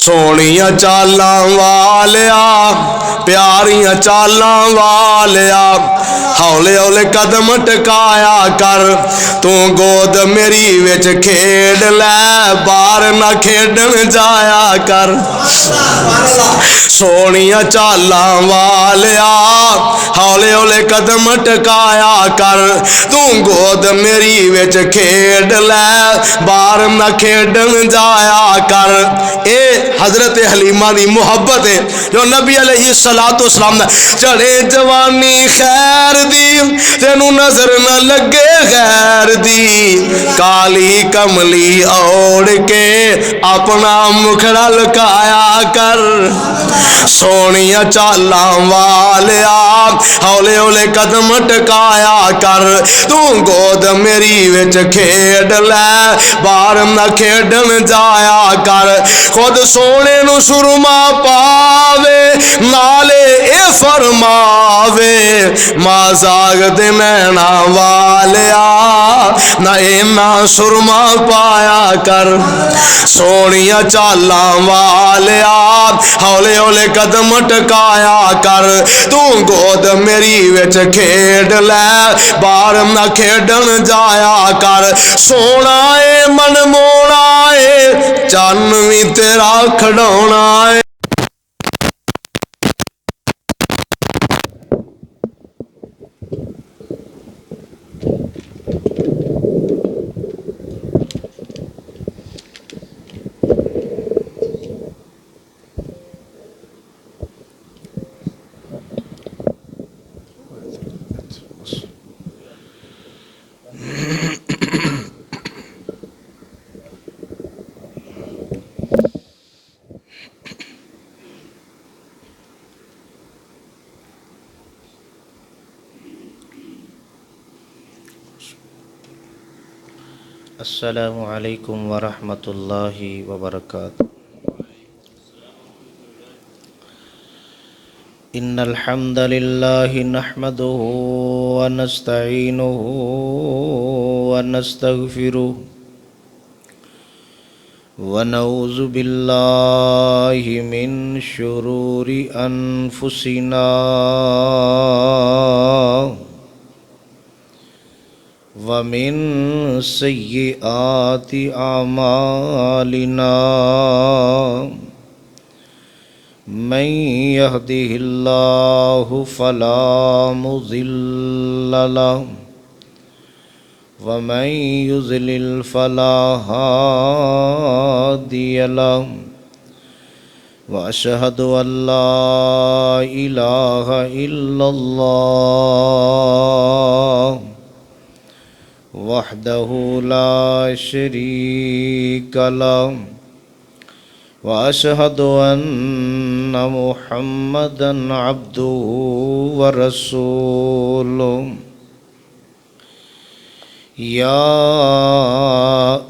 سونیاں چالاں والیا پیاریاں چالاں والیا ہولے ہولے قدم ٹکایا کر تو گود میری وچ کھیڈ لے باہر نہ کھیڈن جایا کر سونیاں چالاں والیا ہولے ہولے قدم ٹکایا کر تو گود میری وچ کھیڈ لے باہر نہ کھیڈن جایا کر اے حضرت حلیمہ دی محبت ہے جو نبی علیہ السلام نے چڑھے جوانی خیر دی تینوں نظر نہ لگے غیر دی کالی کملی اوڑ کے اپنا مکھڑا لکایا کر سونیاں چالاں والیا ہولے ہولے قدم ٹکایا کر تو گود میری وچ کھیڈ لے باہر نہ کھیڈن جایا کر خود سونے نو سرما پاوے نالے اے فرماوے ماں زاغ دے نینا والیا نہ اینا سرما پایا کر سونیاں چالاں والیا ہولے ہولے قدم ٹکایا کر تو گود میری وچ کھیڈ لے باہر نہ کھیڈن جایا کر سونا اے من مونا اے چن وی تیرا کھڑونا اے السلام علیکم ورحمۃ اللہ وبرکاتہ ان الحمد للہ نحمده ونستعینه ونستغفره ونعوذ باللہ من شرور انفسنا ومن سیئات اعمالنا من يهده الله فلا مضل له ومن يضلل فلا هادي له وأشهد أن لا إله إلا الله وحده لا شريك له وأشهد أن محمدا عبده ورسوله يا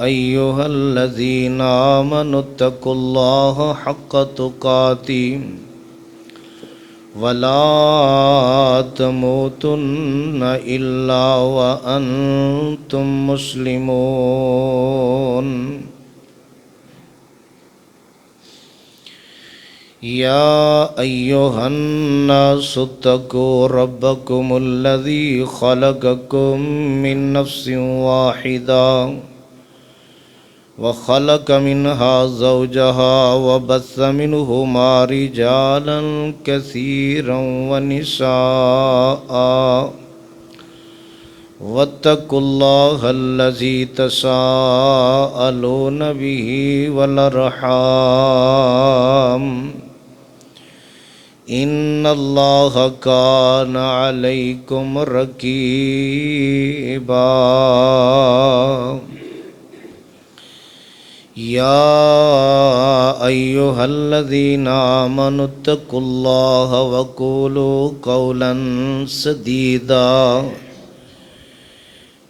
أيها الذين آمنوا اتقوا الله حق تقاته ولا تموتن إلا وأنتم مسلمون يا أيها الناس اتقوا ربكم الذي خلقكم من نفس واحدة وخلق منها زوجها وبث منهما رجالا كثيرا ونساء واتقوا الله الذي تساءلون به والأرحام إن الله كان عليكم رقيبا يا أيها الذين آمنوا اتقوا الله وقولوا قولا سديدا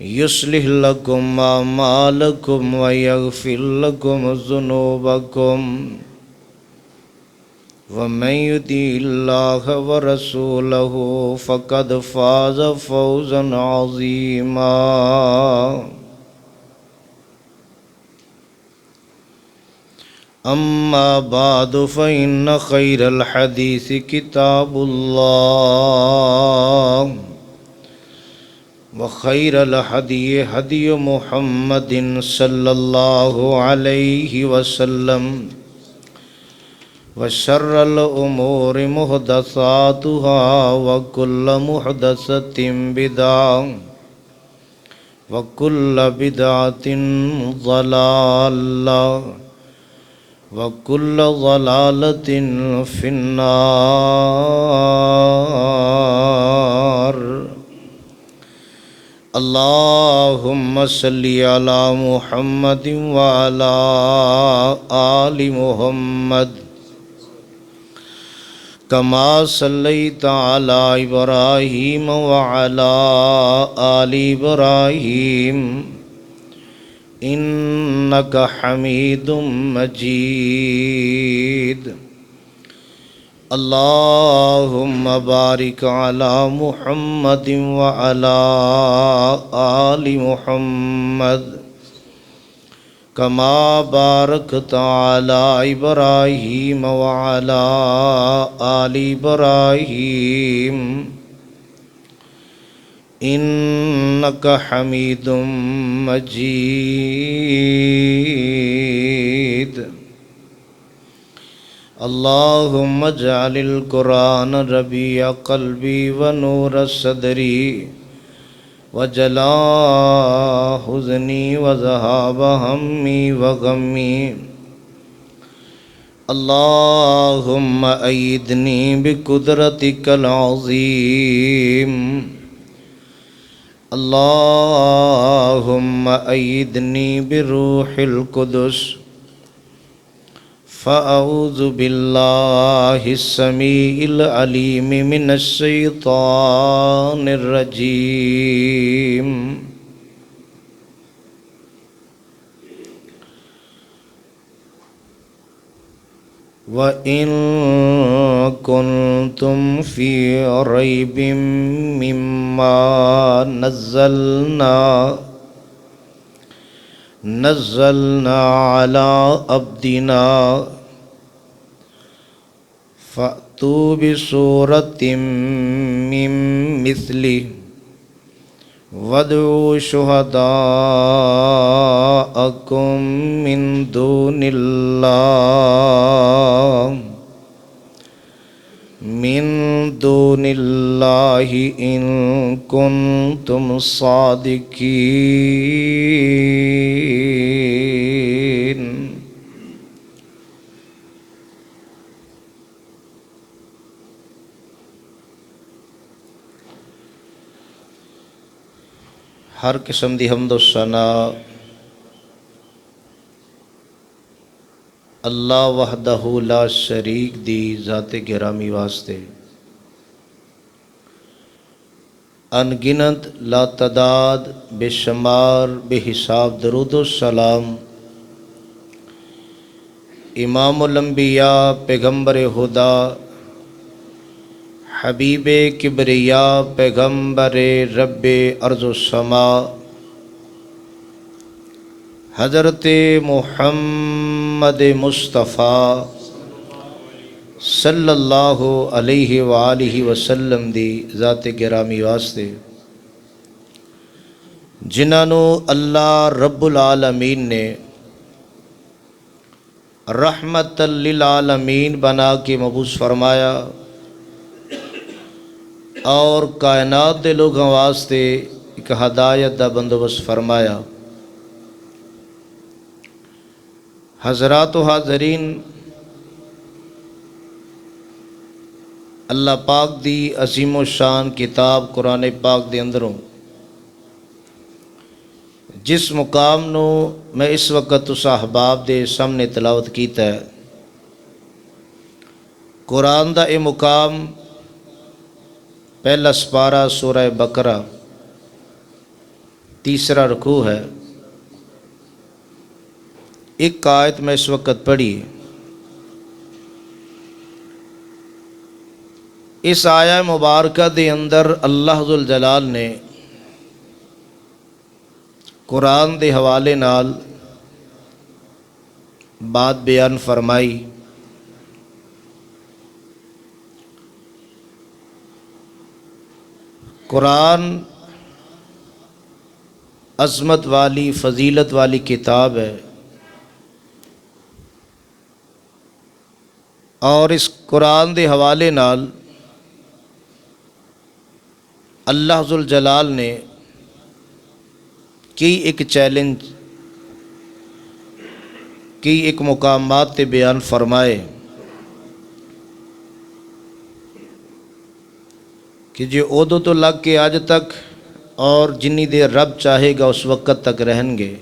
يصلح لكم أعمالكم ويغفر لكم ذنوبكم ومن يطع الله ورسوله فقد فاز فوزا عظيما أما بعد فإن خير الحديث كتاب الله وخير الهدي هدي محمد صلى الله عليه وسلم وشر الأمور محدثاتها وكل محدثة بدعة وكل بدعة ضلالة وكل ضلالة في النار اللهم صل على محمد وعلى آل محمد كما صليت على إبراهيم وعلى آل إبراهيم إنك حميد مجيد اللهم بارك على محمد وعلى آل محمد كما باركت على إبراهيم وعلى آل إبراهيم إنك حميد مجيد اللهم اجعل القرآن ربيع قلبي ونور صدري وجلاء حزني وذهاب همي وغمي اللهم أيدني بقدرتك العظيم اللهم أيدني بروح القدس فأعوذ بالله السميع العليم من الشيطان الرجيم وَإِن كُنتُمْ فِي رَيْبٍ مِّمَّا نَزَّلْنَا عَلَىٰ عَبْدِنَا فَأْتُوا بِسُورَةٍ مِّن مِّثْلِهِ وَادْعُوا شُهَدَاءَكُم مِّن دُونِ اللَّهِ إِن كُنتُمْ صَادِقِينَ ہر قسم دی حمد و ثنا اللہ وحدہ لا شریک دی ذات گرامی واسطے ان گنت لا تعداد بے شمار بے حساب درود و سلام امام الانبیاء پیغمبر خدا حبیب کبریا پیغمبر رب ارض و سما حضرت محمد مصطفیٰ صلی اللہ علیہ وآلہ وسلم دی ذات گرامی واسطے جنہاں نو اللہ رب العالمین نے رحمت للعالمین بنا کے مبعوث فرمایا اور کائنات دے لوگوں واسطے ایک ہدایت دا بندوبست فرمایا حضرات و حاضرین اللہ پاک دی عظیم و شان کتاب قرآن پاک دے اندروں جس مقام نو میں اس وقت اس احباب دے سامنے تلاوت کیتا ہے قرآن دا اے مقام پہلا سپارہ سورہ بقرہ تیسرا رکوع ہے ایک آیت میں اس وقت پڑھی اس آیہ مبارکہ دے اندر اللہ ذوالجلال نے قرآن دے حوالے نال بات بیان فرمائی. قرآن عظمت والی فضیلت والی کتاب ہے، اور اس قرآن دے حوالے نال اللہ ذوالجلال نے کی ایک چیلنج کی ایک مقامات تے بیان فرمائے کہ جو ادو تو لگ کے آج تک اور جنی دیر رب چاہے گا اس وقت تک رہیں گے،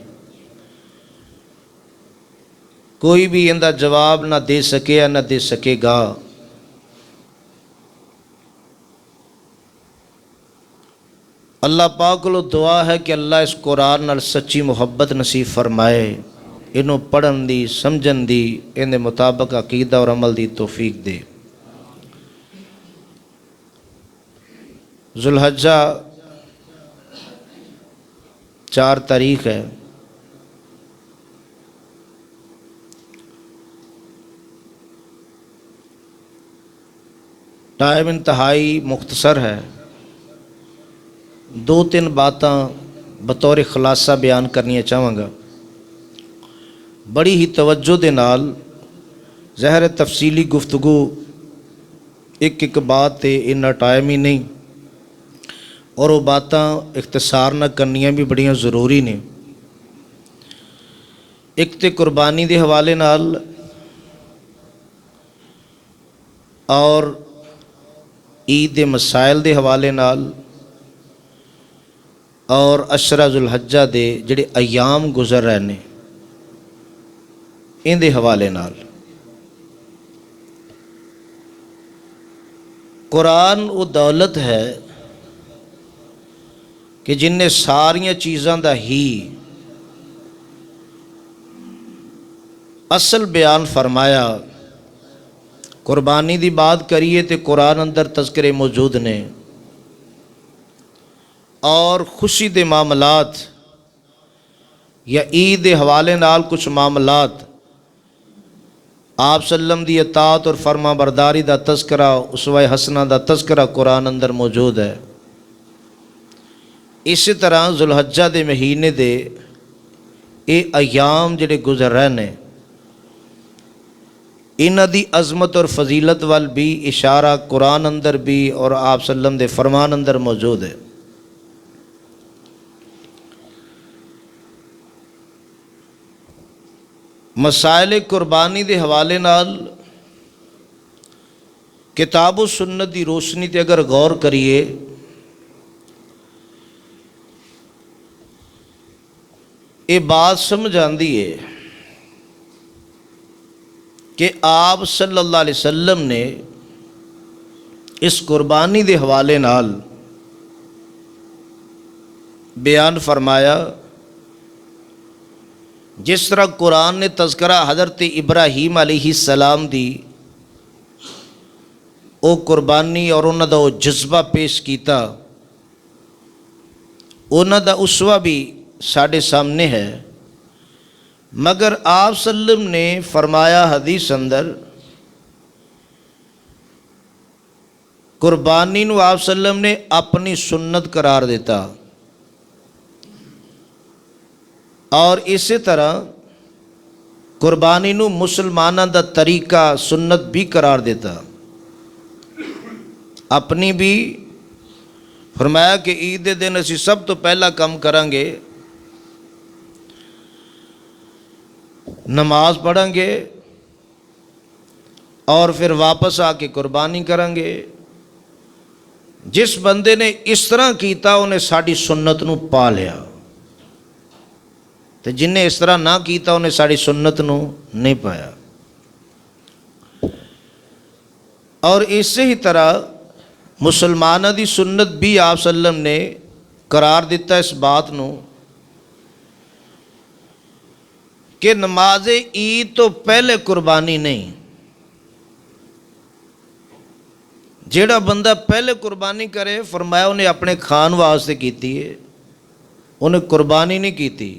کوئی بھی اندہ جواب نہ دے سکے یا نہ دے سکے گا. اللہ پاک کو دعا ہے کہ اللہ اس قرآن نال سچی محبت نصیب فرمائے، انہوں پڑھن دی سمجھن دی ان دے مطابق عقیدہ اور عمل دی توفیق دے. ذوالحجہ 4 تاریخ ہے. ٹائم انتہائی مختصر ہے. 2-3 باتاں بطور خلاصہ بیان کرنی چاہوں گا، بڑی ہی توجہ دے نال. ظاہر تفصیلی گفتگو ایک بات تے انہا ٹائم ہی نہیں، اور وہ باتاں اختصار نہ کرنیاں بھی بڑیاں ضروری نے. ایک تے قربانی دے حوالے نال اور عید دے مسائل دے حوالے نال اور عشرہ ذوالحجہ دے جڑے ایام گزر رہے نے ان دے حوالے نال. قرآن وہ دولت ہے کہ جن نے ساریاں چیزاں دا ہی اصل بیان فرمایا. قربانی دی بات کریے تو قرآن اندر تذکرے موجود نے، اور خوشی دے معاملات یا عید دے حوالے نال کچھ معاملات آپ سلم دی اطاعت اور فرما برداری دا تذکرہ، اسوہ حسنہ دا تذکرہ قرآن اندر موجود ہے. اسی طرح ذوالحجہ دے مہینے دے اے ایام جڑے گزر رہے نے انہ دی عظمت اور فضیلت وال بھی اشارہ قرآن اندر بھی اور آپ سلم دے فرمان اندر موجود ہے. مسائل قربانی دے حوالے نال کتاب و سنت دی روشنی تے اگر غور کریے یہ بات سمجھ آندی ہے کہ آپ صلی اللہ علیہ وسلم نے اس قربانی دے حوالے نال بیان فرمایا جس طرح قرآن نے تذکرہ حضرت ابراہیم علیہ السلام دی او قربانی اور انہوں دا او جذبہ پیش کیتا، انہوں دا اسوہ بھی ساڑھے سامنے ہے. مگر آپ صلی اللہ علیہ وسلم نے فرمایا حدیث اندر قربانی نو آپ صلی اللہ علیہ وسلم نے اپنی سنت قرار دیتا، اور اسی طرح قربانی نو مسلمانہ دا طریقہ سنت بھی قرار دیتا. اپنی بھی فرمایا کہ عید دے دن اسی سب تو پہلا کام کریں گے نماز پڑھیں گے اور پھر واپس آ کے قربانی کریں گے. جس بندے نے اس طرح کیتا انہیں ساڑی سنت نو پا لیا، تو جن نے اس طرح نہ کیتا انہیں ساڑی سنت نو نہیں پایا. اور اسی ہی طرح مسلمانہ دی سنت بھی آپ صلی اللہ علیہ وسلم نے قرار دیتا اس بات نو کہ نماز عید تو پہلے قربانی نہیں. جیڑا بندہ پہلے قربانی کرے فرمایا انہیں اپنے کھان واسطے کیتی ہے، انہیں قربانی نہیں کیتی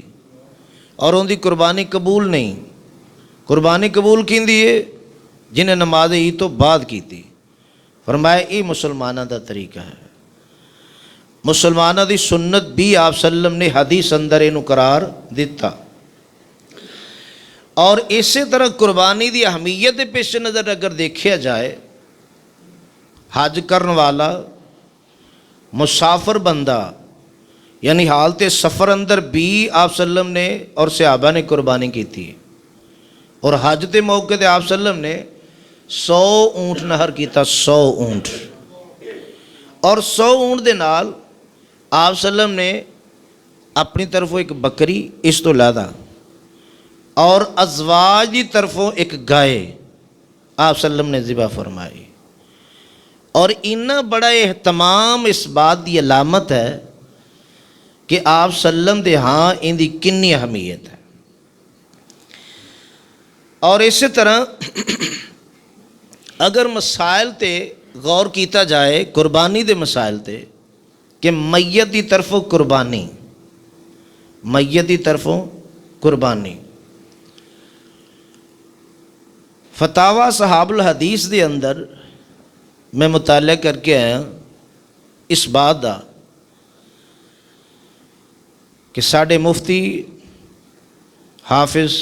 اور ان دی قربانی قبول نہیں. قربانی قبول کیندی ہے جنہیں نماز عید تو بعد کیتی. فرمایا یہ مسلمانوں دا طریقہ ہے. مسلمانوں دی سنت بھی آپ صلی اللہ علیہ وسلم نے حدیث اندر اینو قرار دیتا. اور اسی طرح قربانی دی اہمیت پیش نظر اگر دیکھا جائے، حج کرن والا مسافر بندہ یعنی حالت سفر اندر بھی آپ صلی اللہ علیہ وسلم نے اور صحابہ نے قربانی کی تھی. اور حج کے موقع تے آپ صلی اللہ علیہ وسلم نے 100 اونٹ نہر کیتا، 100 اونٹ. اور 100 اونٹ دے نال آپ صلی اللہ علیہ وسلم نے اپنی طرفوں ایک بکری اس تو علیحدہ اور ازواج کی طرفوں ایک گائے آپ صلی اللہ علیہ وسلم نے ذبح فرمائی. اور اتنا بڑا اہتمام اس بات کی علامت ہے کہ آپ صلی اللہ علیہ وسلم دے ہاں ان دی کنی اہمیت ہے. اور اسی طرح اگر مسائل تے غور کیتا جائے قربانی دے مسائل تے کہ میت دی طرفوں قربانی، میت دی طرفوں قربانی، فتاوی صحاب الحدیث دے اندر میں مطالعہ کر کے آیا اس بات دا کہ ساڈے مفتی حافظ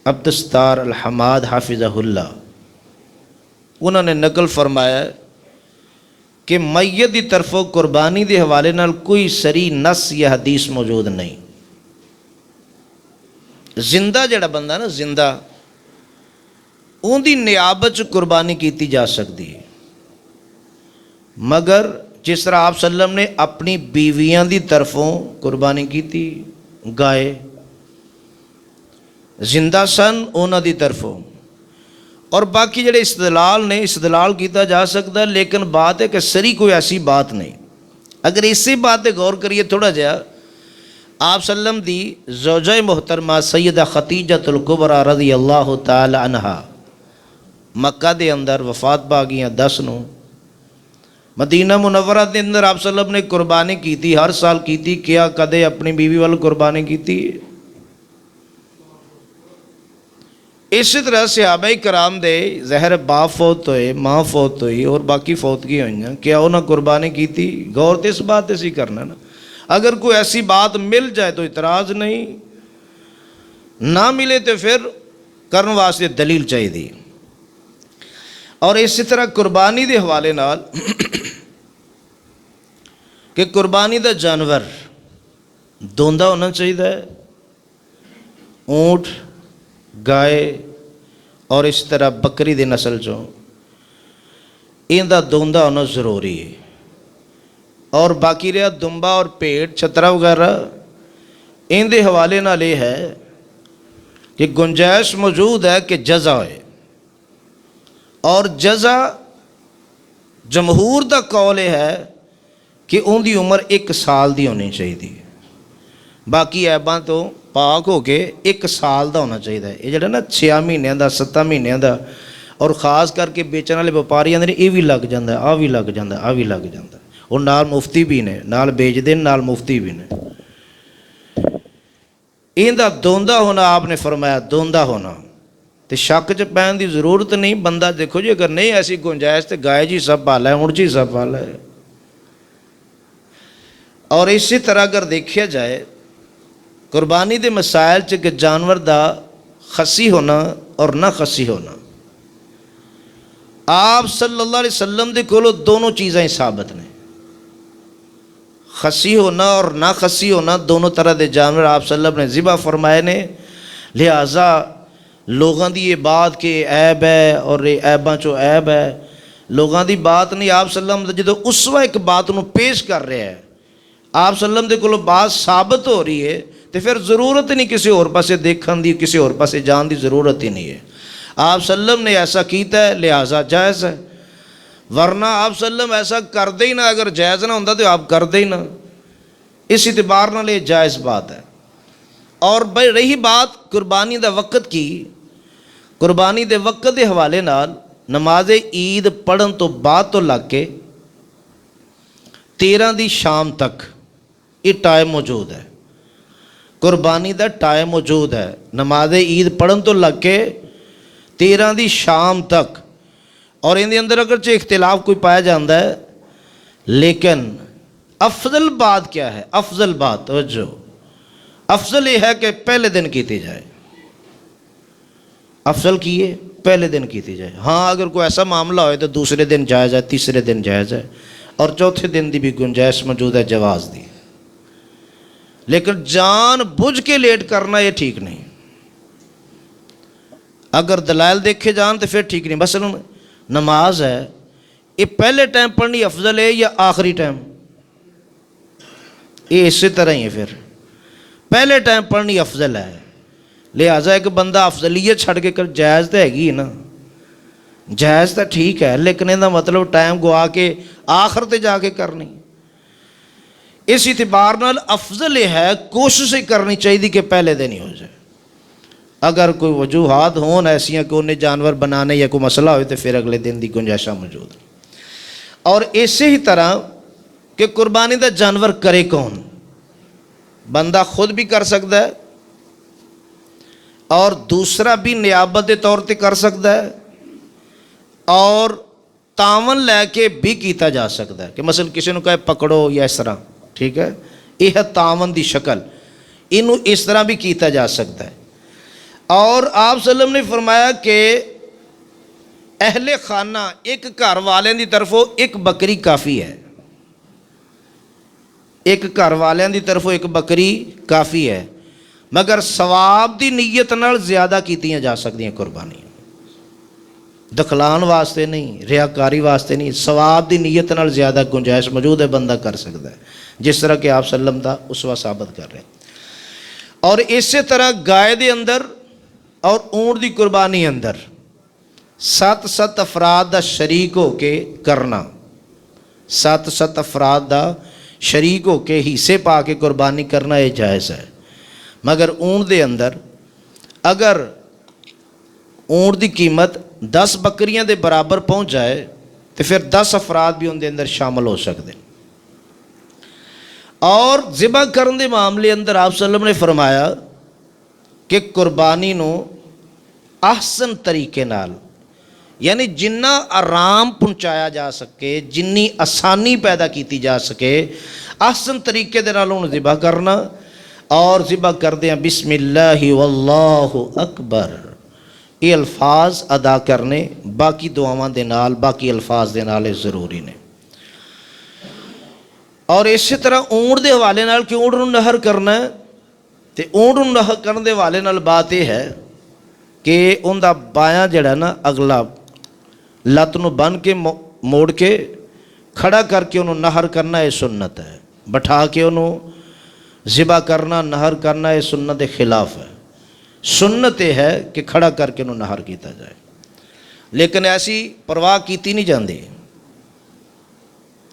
عبدالستار الحماد حافظہ اللہ انہوں نے نقل فرمایا کہ میت دی طرفوں قربانی دے حوالے نال کوئی سری نص یا حدیث موجود نہیں. زندہ جڑا بندہ نا زندہ ان دی نیابت چ قربانی کیتی جا سکتی ہے، مگر جس طرح آپ صلی اللہ علیہ وسلم نے اپنی بیویاں دی طرفوں قربانی کیتی گائے، زندہ سن انہاں دی طرفوں. اور باقی جڑے استدلال نے استدلال کیتا جا سکتا، لیکن بات ہے کہ سری کوئی ایسی بات نہیں. اگر اسی بات پہ غور کریے تھوڑا جہا، آپ صلی اللہ علیہ وسلم دی زوجہ محترمہ سیدہ خدیجۃ الکبریٰ رضی اللہ تعالی عنہا مکہ دے اندر وفات پا گئیں 10 نو. مدینہ منورہ دے اندر آپ صلی اللہ علیہ وسلم نے قربانی کی تھی، ہر سال کی تھی. کیا کدے اپنی بیوی وال قربانی کی تھی؟ اسی طرح صحابہ کرام دے ظاہر باپ فوت ہوئے، ماں فوت ہوئی اور باقی فوتگی ہوئی ہیں، کیا انہوں نے قربانی کی تھی؟ غور تو اس بات سے کرنا نا. اگر کوئی ایسی بات مل جائے تو اعتراض نہیں، نہ ملے تو پھر کرنے واسطے دلیل چاہیے. اور اسی طرح قربانی دے حوالے نال کہ قربانی دا جانور دوندا ہونا چاہیے، اونٹ، گائے اور اس طرح بکری دی نسل چوں ان دا دوندا ہونا ضروری ہے. اور باقی رہا دمبا اور پیٹ چھترا وغیرہ ان دے حوالے نال یہ ہے کہ گنجائش موجود ہے کہ جزا ہوئے. اور جزا جمہور دا قول ہے کہ ان دی عمر 1 سال دی ہونی چاہیے، باقی عیباں تو پاک ہو کے 1 سال دا ہونا چاہیے. یہ جڑا نا 6 مہینوں دا 7 مہینوں دا اور خاص کر کے بیچن والے وپاری آندے نے یہ بھی لگ جاندہ، آ بھی لگ جاندہ، آ بھی لگ جاندہ. اور نال مفتی بھی نے، نال بیچ دین، نال مفتی بھی نے. ان دا دوندا ہونا آپ نے فرمایا دوندا ہونا تو شک چ پہن دی ضرورت نہیں. بندہ دیکھو جی اگر نہیں ایسی گنجائش تو گائے جی سب پالا ہے، اونٹ جی سب پالا ہے. اور اسی طرح اگر دیکھا جائے قربانی دے مسائل چ کہ جانور دا خسی ہونا اور نہ خسی ہونا، آپ صلی اللہ علیہ وسلم دے کولو دونوں چیزیں ثابت نے. خسی ہونا اور نہ خسی ہونا دونوں طرح دے جانور آپ صلی اللہ علیہ وسلم نے ذبح فرمائے نے. لہٰذا لوگاں دی یہ بات کہ عیب ہے اور یہ عیباں چو عیب ہے، لوگاں دی بات نہیں. آپ صلی اللہ علیہ وسلم جدو اسوہ ایک بات انہوں پیش کر رہے ہیں، آپ صلی اللہ علیہ وسلم دے کولو بات ثابت ہو رہی ہے تو پھر ضرورت ہی نہیں کسی اور پاسے دیکھن دی، کسی اور پاسے جان دی ضرورت ہی نہیں ہے. آپ صلی اللہ علیہ وسلم نے ایسا کیتا ہے لہٰذا جائز ہے. ورنہ آپ صلی اللہ علیہ وسلم ایسا کر دے ہی نہ، اگر جائز نہ ہوتا تو آپ کر دے ہی نہ. اس اعتبار نہ لے جائز بات ہے. اور بھائی رہی بات قربانی دا وقت کی، قربانی دے وقت دے حوالے نال نماز عید پڑھن تو بعد تو لگ کے 13 دی شام تک یہ ٹائم موجود ہے. قربانی دا ٹائم موجود ہے، نماز عید پڑھن تو لگ کے 13 دی شام تک، اور ان دے اندر اگرچہ اختلاف کوئی پایا جاتا ہے، لیکن افضل بات کیا ہے؟ افضل بات توجہ، افضل یہ ہے کہ پہلے دن کیتی جائے، افضل کیے پہلے دن کیتی جائے۔ ہاں اگر کوئی ایسا معاملہ ہوئے تو دوسرے دن جائز ہے، تیسرے دن جائز ہے، اور چوتھے دن دی بھی گنجائش موجود ہے جواز دی، لیکن جان بوجھ کے لیٹ کرنا یہ ٹھیک نہیں۔ اگر دلائل دیکھے جان تو پھر ٹھیک نہیں۔ مثلا نماز ہے، یہ پہلے ٹائم پڑھنی افضل ہے یا آخری ٹائم؟ یہ اسی طرح ہی ہے، پھر پہلے ٹائم پڑھنی افضل ہے، لہٰذا ایک بندہ افضلیت چھڑ کے کر جائز تو ہے نا، جائز تو ٹھیک ہے، لیکن یہ مطلب ٹائم گوا کے آخر تے جا کے کرنی۔ اس اعتبار نال افضل یہ ہے، کوشش ہی کرنی چاہیے کہ پہلے دن ہی ہو جائے۔ اگر کوئی وجوہات ہون ایسیاں کہ انہیں جانور بنانے یا کوئی مسئلہ ہوئے تو پھر اگلے دن دی گنجائشاں موجود ہیں۔ اور اسی ہی طرح کہ قربانی دا جانور کرے کون؟ بندہ خود بھی کر سکتا ہے اور دوسرا بھی نیابت دے طور تے کر سکتا ہے، اور تعاون لے کے بھی کیتا جا سکتا ہے کہ مثلا کسی نے کہے پکڑو یا اس طرح، ٹھیک ہے، یہ ہے تعاون دی شکل، انہوں اس طرح بھی کیتا جا سکتا ہے۔ اور آپ صلی اللہ علیہ وسلم نے فرمایا کہ اہل خانہ ایک گھر والوں دی طرفوں ایک بکری کافی ہے، ایک گھر والوں دی طرفوں ایک بکری کافی ہے، مگر ثواب دی نیت نال زیادہ کیتیاں جا سکتی ہیں قربانی، دکھلان واسطے نہیں، ریاکاری واسطے نہیں، ثواب دی نیت نال زیادہ گنجائش موجود ہے، بندہ کر سکتا ہے، جس طرح کہ آپ صلی اللہ علیہ وسلم دا اسوہ ثابت کر رہے ہیں۔ اور اسی طرح گائے دے اندر اور اونٹ دی قربانی اندر 7 افراد دا شریک ہو کے کرنا، 7 افراد دا شریک ہو کے حصے پا کے قربانی کرنا یہ جائز ہے، مگر اونٹ دے اندر اگر اونٹ دی قیمت 10 بکریاں دے برابر پہنچ جائے تو پھر 10 افراد بھی ان دے اندر شامل ہو سکتے ہیں۔ اور ذبح کرن دے معاملے اندر آپ صلی اللہ علیہ وسلم نے فرمایا کہ قربانی نو احسن طریقے نال، یعنی جنہ آرام پہنچایا جا سکے، جنی آسانی پیدا کیتی جا سکے، احسن طریقے دے نال انہوں ذبح کرنا، اور ذبح کردے ہیں بسم اللہ واللہ اکبر، یہ الفاظ ادا کرنے باقی دعاواں دے نال، باقی الفاظ دے نال ضروری نے۔ اور اسی طرح اونٹ دے حوالے نال کہ اونٹ نوں نہر کرنا ہے، تے اونٹ نوں نہر کرن دے حوالے نال بات یہ ہے کہ ان دا بایاں جڑا نا اگلا لت نو بن کے موڑ کے کھڑا کر کے انہوں نہر کرنا یہ سنت ہے، بٹھا کے انہوں ذبح کرنا نہر کرنا یہ سنت کے خلاف ہے۔ سنت یہ ہے کہ کھڑا کر کے انہوں نہر کیتا جائے، لیکن ایسی پرواہ کیتی نہیں جاندی،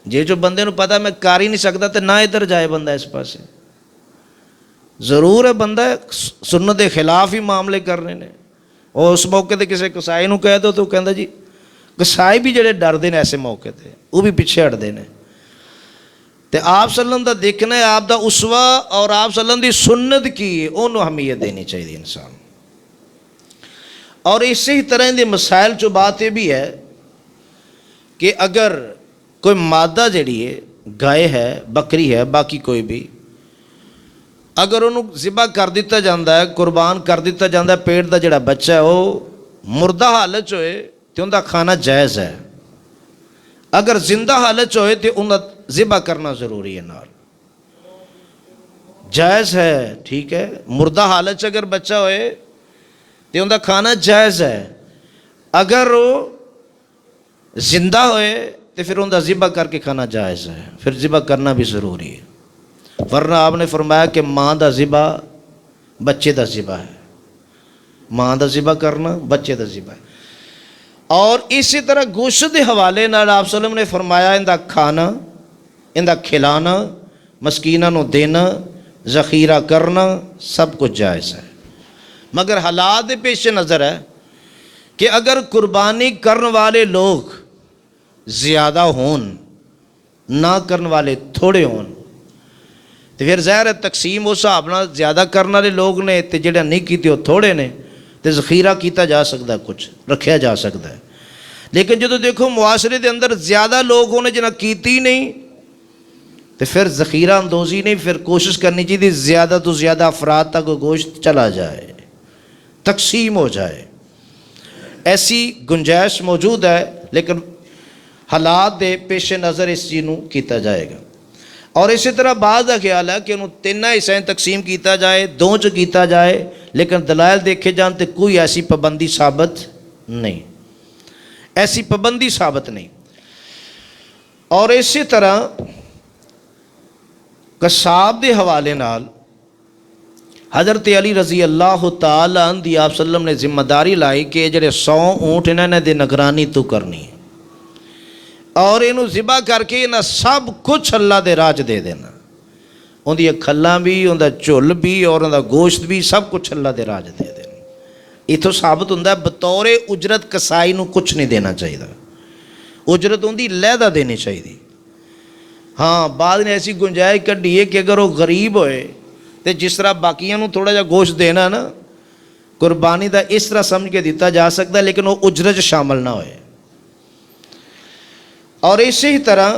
جی جو بندے نو پتا میں کر ہی نہیں سکتا تو نہ ادھر جائے بندہ اس پاسے، ضرور ہے بندہ سنت کے خلاف ہی معاملے کرنے نے۔ اور اس موقع تے کسی کسائی نو کہہ دو تو کہندا جی کسائی بھی جڑے ڈردے نے ایسے موقع تے وہ بھی پیچھے ہٹتے ہیں، تے آپ صلی اللہ علیہ وسلم دا دیکھنا ہے، آپ دا اسوہ اور آپ صلی اللہ علیہ وسلم دی سنت کی انہوں اہمیت دینی چاہیے انسان۔ اور اسی طرح دے مسائل چو بات یہ بھی ہے کہ اگر کوئی مادہ جڑی ہے گائے ہے بکری ہے باقی کوئی بھی، اگر انہوں ذبح کر دیتا جاندہ ہے، قربان کر دیتا جاندہ ہے، پیٹ دا جڑا بچہ ہے وہ مردہ حالت ہوئے تو ان دا کھانا جائز ہے، اگر زندہ حالت ہوئے تو ان دا ذبح کرنا ضروری ہے، نال جائز ہے، ٹھیک ہے، مردہ حالت اگر بچہ ہوئے تو ان دا کھانا جائز ہے، اگر وہ زندہ ہوئے تو پھر ان دا ذبح کر کے کھانا جائز ہے، پھر ذبح کرنا بھی ضروری ہے، ورنہ آپ نے فرمایا کہ ماں دا ذبح بچے دا ذبح ہے، ماں دا ذبح کرنا بچے دا ذبح ہے۔ اور اسی طرح گوشت دے حوالے نال آپ صلی اللہ علیہ وسلم نے فرمایا ان دا کھانا، ان دا کھلانا، مسکیناں نو دینا، ذخیرہ کرنا سب کچھ جائز ہے، مگر حالات دے پیش نظر ہے کہ اگر قربانی کرن والے لوگ زیادہ ہون، نہ کرن والے تھوڑے ہون، تو پھر ظاہر ہے تقسیم اس حساب نال زیادہ کرنے والے لوگ نے تے جڑے نہیں کیتے وہ تھوڑے نے، تے ذخیرہ کیتا جا سکتا ہے، کچھ رکھیا جا سکتا ہے۔ لیکن جدو دیکھو معاشرے دے اندر زیادہ لوگ ہونے جنہاں کیتی نہیں تو پھر ذخیرہ اندوزی نہیں، پھر کوشش کرنی چاہیے زیادہ تو زیادہ افراد تک گوشت چلا جائے، تقسیم ہو جائے۔ ایسی گنجائش موجود ہے، لیکن حالات دے پیش نظر اس چیز نوں کیتا جائے گا۔ اور اسی طرح بعض کا خیال ہے کہ انہوں تین حصے تقسیم کیتا جائے، دو چ کیتا جائے، لیکن دلائل دیکھے جان تو کوئی ایسی پابندی ثابت نہیں، ایسی پابندی ثابت نہیں۔ اور اسی طرح قصاب دے حوالے نال حضرت علی رضی اللہ تعالی عنہ دی آپ صلی اللہ علیہ وسلم نے ذمہ داری لائی کہ جڑے 100 اونٹ انہوں نے نگرانی تو کرنی ہے، اور انہوں ذبح کر کے انہاں سب کچھ اللہ دے راج دے دینا، ان دی کھلاں بھی، ان دا جھل بھی، اور ان دا گوشت بھی، سب کچھ اللہ دے راج دے دینا۔ اتوں ثابت ہوتا ہے بطور اجرت کسائی نو کچھ نہیں دینا چاہیے، اجرت ان دی علیحدہ دینی چاہیے۔ ہاں بعد نے ایسی گنجائش کڈی ہے کہ اگر وہ غریب ہوئے تو جس طرح باقیاں نو تھوڑا جا گوشت دینا نا، قربانی دا اس طرح سمجھ کے دیتا جا سکتا ہے، لیکن وہ اجرت شامل نہ ہوئے۔ اور اسی طرح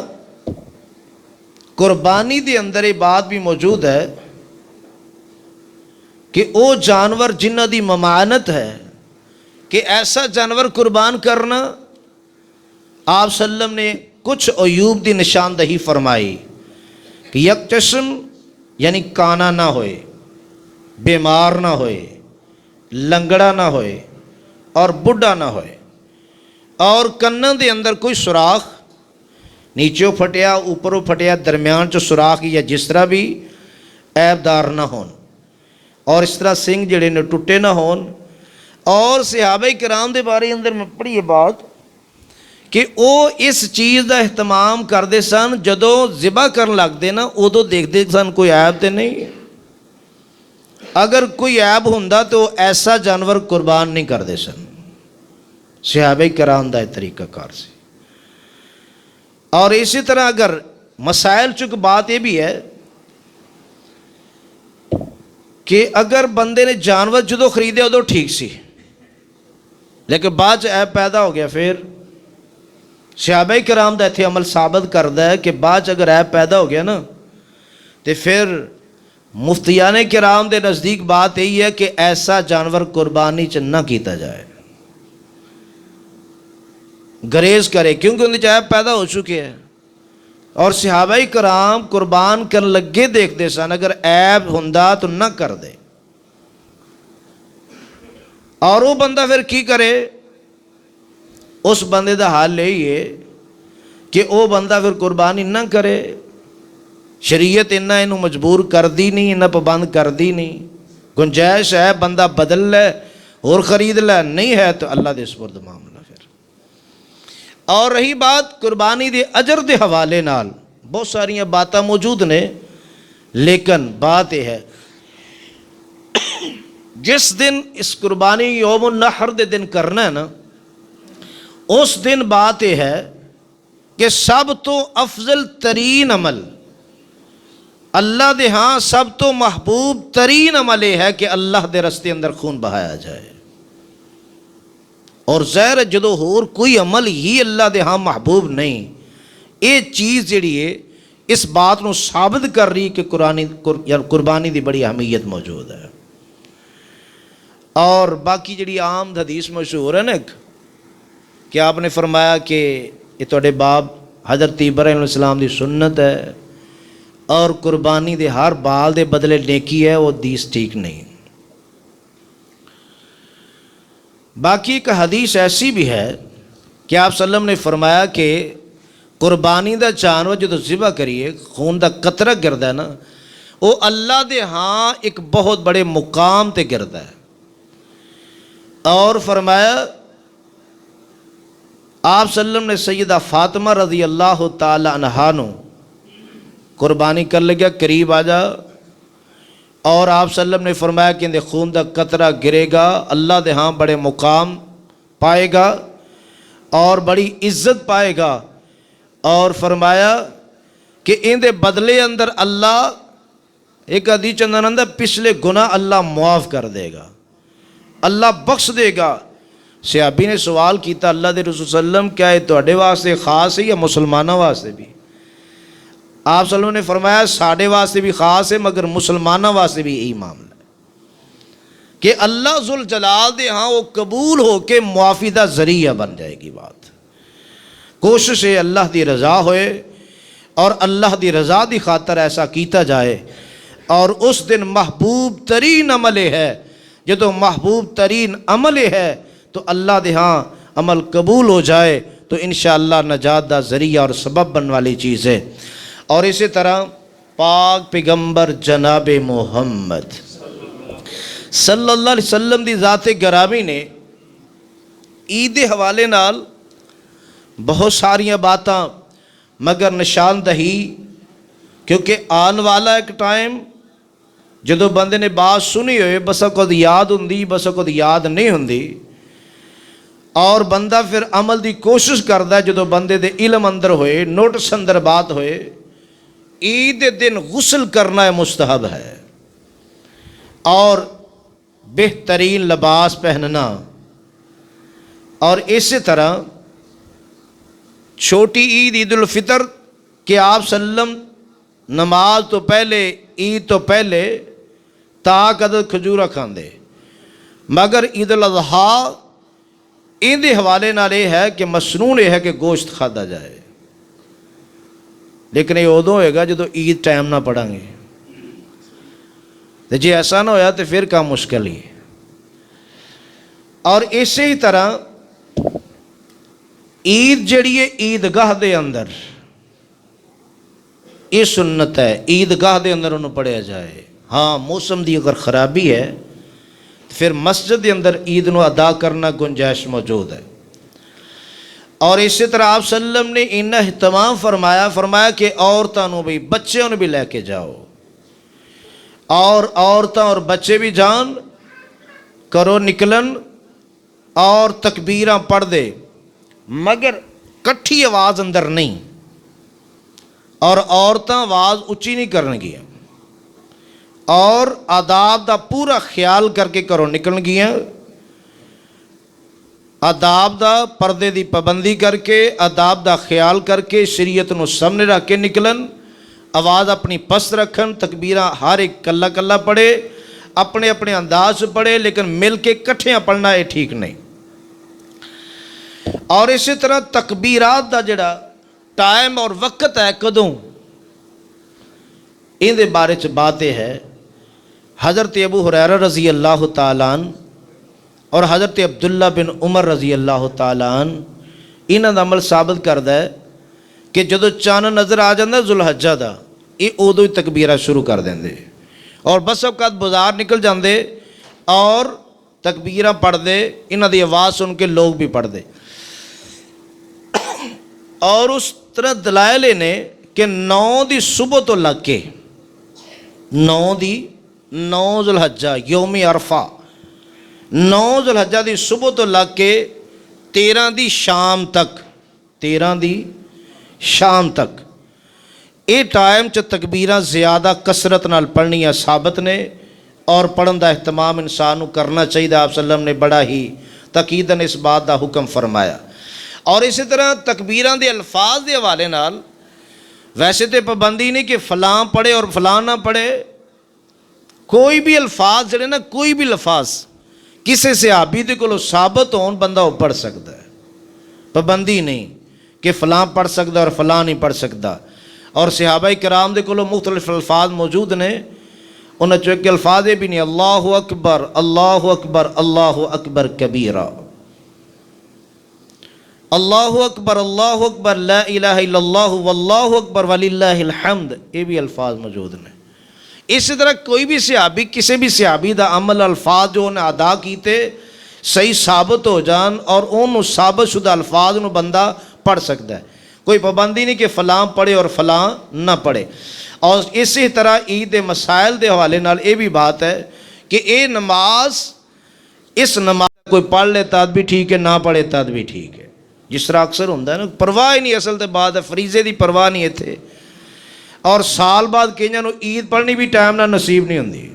قربانی دے اندر یہ بات بھی موجود ہے کہ وہ جانور جنہ دی ممانت ہے کہ ایسا جانور قربان کرنا، آپ صلی اللہ علیہ وسلم نے کچھ عیوب دی نشاندہی فرمائی کہ یک چشم یعنی کانا نہ ہوئے، بیمار نہ ہوئے، لنگڑا نہ ہوئے، اور بڈھا نہ ہوئے، اور کنن دے اندر کوئی سوراخ، نیچے پھٹیا، اوپروں پھٹیا، درمیان چو سوراخ یا جس طرح بھی عیب دار نہ ہون، اور اس طرح سنگ جڑے نے ٹوٹے نہ ہون۔ اور صحابہ کرام دے بارے اندر میں پڑھی یہ بات کہ وہ اس چیز دا اہتمام کردے سن، جدو ذبح کرن لگ دے نا ادو دیکھتے سن کوئی عیب تے نہیں، اگر کوئی عیب ہوندا تو ایسا جانور قربان نہیں کردے سن۔ صحابہ کرام دا طریقہ کار سے۔ اور اسی طرح اگر مسائل چونکہ بات یہ بھی ہے کہ اگر بندے نے جانور جدو خریدے ادو ٹھیک سی، لیکن بعد عیب پیدا ہو گیا، پھر صحابہ کرام دا اتھے عمل ثابت کردا ہے کہ بعد اگر عیب پیدا ہو گیا نا تو پھر مفتیان کرام دے نزدیک بات یہی ہے کہ ایسا جانور قربانی چ نہ کیتا جائے، گریز کرے، کیونکہ ان کی عیب پیدا ہو چکے ہیں۔ اور صحابہ کرام قربان کر لگے دیکھتے سن، اگر عیب ہوندا تو نہ کر دے۔ اور وہ بندہ پھر کی کرے؟ اس بندے دا حال یہی ہے کہ وہ بندہ پھر قربانی نہ کرے۔ شریعت انہوں مجبور کر دی نہیں، انہوں پابند کر دی نہیں، گنجائش ہے بندہ بدل لے اور خرید لے، نہیں ہے تو اللہ دے سپرد معاملہ۔ پھر اور رہی بات قربانی دے اجر دے حوالے نال، بہت ساری باتاں موجود نے، لیکن بات یہ ہے جس دن اس قربانی یوم النحر دے دن کرنا ہے نا، اس دن بات یہ ہے کہ سب تو افضل ترین عمل اللہ دے ہاں، سب تو محبوب ترین عمل یہ ہے کہ اللہ دے رستے اندر خون بہایا جائے۔ اور ظاہر جدو ہور کوئی عمل ہی اللہ دے ہاں محبوب نہیں، یہ چیز جڑی ہے اس بات نو ثابت کر رہی کہ قربانی دی بڑی اہمیت موجود ہے۔ اور باقی جڑی عام حدیث مشہور ہے نا کہ آپ نے فرمایا کہ یہ تواڈے باپ حضرت ابراہیم علیہ السلام دی سنت ہے، اور قربانی دے ہر بال دے بدلے نیکی ہے، وہ حدیث ٹھیک نہیں۔ باقی ایک حدیث ایسی بھی ہے کہ آپ صلی اللہ علیہ وسلم نے فرمایا کہ قربانی دا جانور جدو ذبح کریے، خون دا قطرہ گردا ہے نا، وہ اللہ دے ہاں ایک بہت بڑے مقام تے گردا ہے۔ اور فرمایا آپ صلی اللہ علیہ وسلم نے سیدہ فاطمہ رضی اللہ تعالی عنہا نو قربانی کر لگیا، قریب آ جا، اور آپ صلی اللہ علیہ وسلم نے فرمایا کہ اندے خون دا قطرہ گرے گا، اللہ دے ہاں بڑے مقام پائے گا اور بڑی عزت پائے گا۔ اور فرمایا کہ اندے بدلے اندر اللہ ایک حدیث چندر اندر پچھلے گناہ اللہ معاف کر دے گا، اللہ بخش دے گا۔ صحابی نے سوال کیتا اللہ دے رسول صلی اللہ علیہ وسلم کیا یہ تواڈے واسطے خاص ہے یا مسلمانوں واسطے بھی؟ آپ صلی اللہ علیہ وسلم نے فرمایا ساڈے واسطے بھی خاص ہے مگر مسلمانوں واسطے بھی یہی معاملہ ہے کہ اللہ ذوالجلال دے ہاں وہ قبول ہو کے معافی دا ذریعہ بن جائے گی بات۔ کوشش ہے اللہ دی رضا ہوئے اور اللہ دی رضا دی خاطر ایسا کیتا جائے، اور اس دن محبوب ترین عمل ہے، جدو محبوب ترین عمل ہے تو اللہ دے ہاں عمل قبول ہو جائے تو انشاءاللہ نجات دا ذریعہ اور سبب بن والی چیز ہے۔ اور اسی طرح پاک پیغمبر جناب محمد صلی اللہ علیہ وسلم دی ذات گرامی نے عید حوالے نال بہت ساریاں باتاں مگر نشاندہی، کیونکہ آن والا ایک ٹائم جدو بندے نے بات سنی ہوئے بسا کد یاد ہوندی بسا کد یاد نہیں ہوندی، اور بندہ پھر عمل دی کوشش کردا ہے جدو بندے دے علم اندر ہوئے، نوٹس اندر بات ہوئے۔ عید دن غسل کرنا ہے مستحب ہے، اور بہترین لباس پہننا، اور اسی طرح چھوٹی عید عید الفطر کہ آپ صلی اللہ علیہ وسلم نماز تو پہلے عید تو پہلے تاک عدد کھجورہ کھاندے، مگر عید الاضحیٰ ان دے حوالے نال یہ ہے کہ مسنون یہ ہے کہ گوشت کھادا جائے، لیکن یہ ادو ہوئے گا جدو عید ٹائم نہ پڑھیں گے، تو جی ایسا نہ ہویا تو پھر کام مشکل ہی ہے۔ اور اسی ہی طرح عید جڑی ہے عیدگاہ دے اندر یہ سنت ہے، عیدگاہ دے اندر انہوں پڑھیا جائے۔ ہاں موسم دی اگر خرابی ہے پھر مسجد دے اندر عید نو ادا کرنا گنجائش موجود ہے۔ اور اسی طرح آپ صلی اللہ علیہ وسلم نے ان اہتمام فرمایا کہ عورتوں بھی بچوں بھی لے کے جاؤ، اور عورتیں اور بچے بھی جان کرو نکلن اور تکبیراں پڑھ دے، مگر کٹھی آواز اندر نہیں، اور عورتیں آواز اچھی نہیں کرن گیا، اور آداب دا پورا خیال کر کے کرو نکلن گیا، آداب دا پردے دی پابندی کر کے آداب دا خیال کر کے شریعت نو سامنے رکھ کے نکلن، آواز اپنی پست رکھن، تکبیراں ہر ایک کلا کلا پڑھے، اپنے اپنے انداز پڑھے، لیکن مل کے کٹھیاں پڑھنا یہ ٹھیک نہیں۔ اور اسی طرح تکبیرات دا جڑا ٹائم اور وقت ہے کدوں ان دے بارے چ بات یہ ہے، حضرت ابو ہریرہ رضی اللہ تعالیٰ عنہ اور حضرت عبداللہ بن عمر رضی اللہ تعالیٰ عنہ انہاں دا عمل ثابت کردا ہے کہ جدو چاند نظر آ جاندہ ذوالحجہ دا یہ ادو ہی تکبیرہ شروع کر دیندے، اور بس اوقات بازار نکل جاندے اور تکبیرہ پڑھ دے، انہاں دی آواز سن کے لوگ بھی پڑھ دے۔ اور اس طرح دلائل نے کہ 9 دی صبح تو لگ کے 9 ذوالحجہ یوم عرفہ 9 ذوالحجہ دی صبح تو لگ کے 13 دی شام تک یہ ٹائم چ تکبیراں زیادہ کثرت نال پڑھنیاں ثابت نے، اور پڑھن دا اہتمام انسان کرنا چاہیے۔ آپ صلی اللہ علیہ وسلم نے بڑا ہی تاکیداً اس بات دا حکم فرمایا۔ اور اسی طرح تکبیراں دے الفاظ دے حوالے نال ویسے تو پابندی نہیں کہ فلاں پڑھے اور فلاں نہ پڑھے، کوئی بھی الفاظ جڑے نا کوئی بھی لفظ کسی صحابی دے کولوں ثابت ہون بندہ وہ پڑھ سکتا ہے، پابندی نہیں کہ فلاں پڑھ سکتا اور فلاں نہیں پڑھ سکتا۔ اور صحابہ کرام دے کولوں مختلف الفاظ موجود نے، انہاں چوں ایک الفاظ بھی نہیں اللہ اکبر اللہ اکبر اللہ اکبر کبیرہ، اللہ اکبر لا الہ الا اللہ واللہ اکبر وللہ الحمد، یہ بھی الفاظ موجود ہیں۔ اسی طرح کوئی بھی صحابی کسی بھی صحابی دا عمل الفاظ جو انہیں ادا کیتے صحیح ثابت ہو جان اور ان ثابت شدہ الفاظ نو بندہ پڑھ سکتا ہے، کوئی پابندی نہیں کہ فلاں پڑھے اور فلاں نہ پڑھے۔ اور اسی طرح عید مسائل دے حوالے نال یہ بھی بات ہے کہ یہ نماز اس نماز کوئی پڑھ لے تد بھی ٹھیک ہے، نہ پڑھے تد بھی ٹھیک ہے، جس طرح اکثر ہوتا ہے نا، پرواہ ہی نہیں، اصل تے بات ہے فریضے دی پرواہ نہیں اتنے۔ اور سال بعد کئیاں نو عید پڑھنی بھی ٹائم نہ نصیب نہیں ہوندی.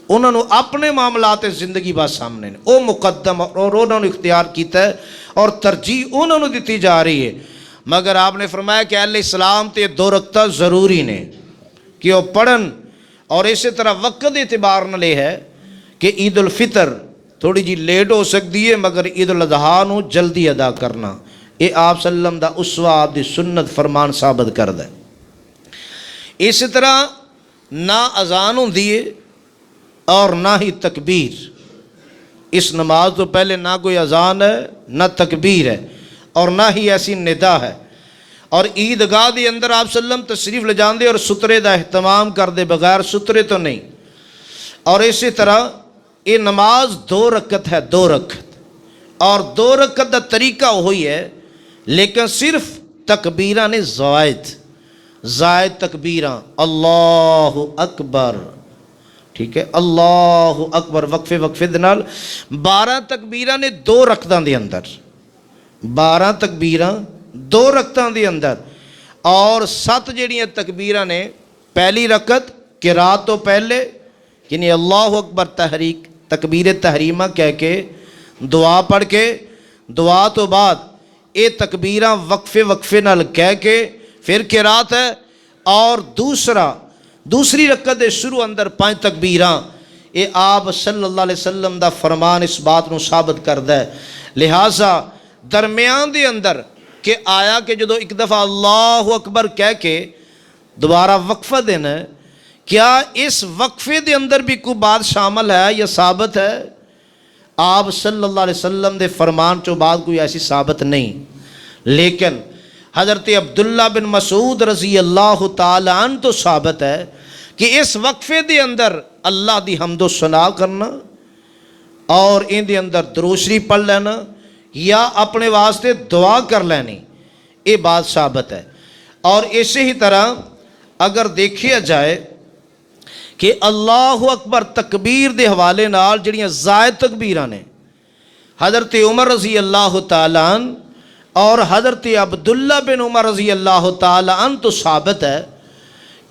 انہوں نے اپنے معاملات زندگی بات سامنے نے وہ مقدم اور انہوں نے اختیار کیتا ہے اور ترجیح انہوں نے دیتی جا رہی ہے. مگر آپ نے فرمایا کہ اہل اسلام تے 2 رکعتاں ضروری نے کہ وہ پڑھن. اور اسی طرح وقت اعتبار نہ لے ہے کہ عید الفطر تھوڑی جی لیٹ ہو سکتی ہے مگر عید الاضحیٰ نو جلدی ادا کرنا یہ آپ صلی اللہ علیہ وسلم دا اسوہ آپ دی سنت فرمان ثابت کردہ ہے. اسی طرح نہ اذان ہوندی ہے اور نہ ہی تکبیر. اس نماز تو پہلے نہ کوئی اذان ہے نہ تکبیر ہے اور نہ ہی ایسی ندا ہے. اور عیدگاہ دے اندر آپ صلی اللہ علیہ وسلم تشریف لے جاندے اور سترے دا اہتمام کر دے بغیر سترے تو نہیں. اور اسی طرح یہ نماز 2 رکعت ہے 2 رکعت اور 2 رکعت دا طریقہ وہی ہے لیکن صرف تکبیراں نے زائد تکبیراں اللہ اکبر ٹھیک ہے اللہ اکبر وقفے دے نال 12 تکبیراں نے 2 رکعتاں دے اندر 12 تکبیراں 2 رکعتاں دے اندر اور 7 جڑیاں تکبیراں نے پہلی رکعت قرات تو پہلے یعنی اللہ اکبر تحریک تکبیر تحریمہ کہہ کے دعا پڑھ کے دعا تو بعد یہ تکبیراں وقفے نال کہہ کے پھر قرات ہے. اور دوسری رکعت دے شروع اندر 5 تکبیراں یہ آپ صلی اللہ علیہ وسلم دا فرمان اس بات نو ثابت کردا ہے. لہٰذا درمیان دے اندر کہ آیا کہ جدو ایک دفعہ اللہ اکبر کہہ کے دوبارہ وقفہ دینا ہے کیا اس وقفے دے اندر بھی کوئی بات شامل ہے یا ثابت ہے؟ آپ صلی اللہ علیہ وسلم دے فرمان چو بعد کوئی ایسی ثابت نہیں. لیکن حضرت عبداللہ بن مسعود رضی اللہ تعالی عنہ تو ثابت ہے کہ اس وقفے دے اندر اللہ دی حمد و ثنا کرنا اور ان دے اندر درود شریف پڑھ لینا یا اپنے واسطے دعا کر لینی یہ بات ثابت ہے. اور اسی ہی طرح اگر دیکھیا جائے کہ اللہ اکبر تکبیر دے حوالے نال جڑیاں زائد تکبیراں نے حضرت عمر رضی اللہ تعالیٰ عنہ اور حضرت عبداللہ بن عمر رضی اللہ تعالیٰ عنہ تو ثابت ہے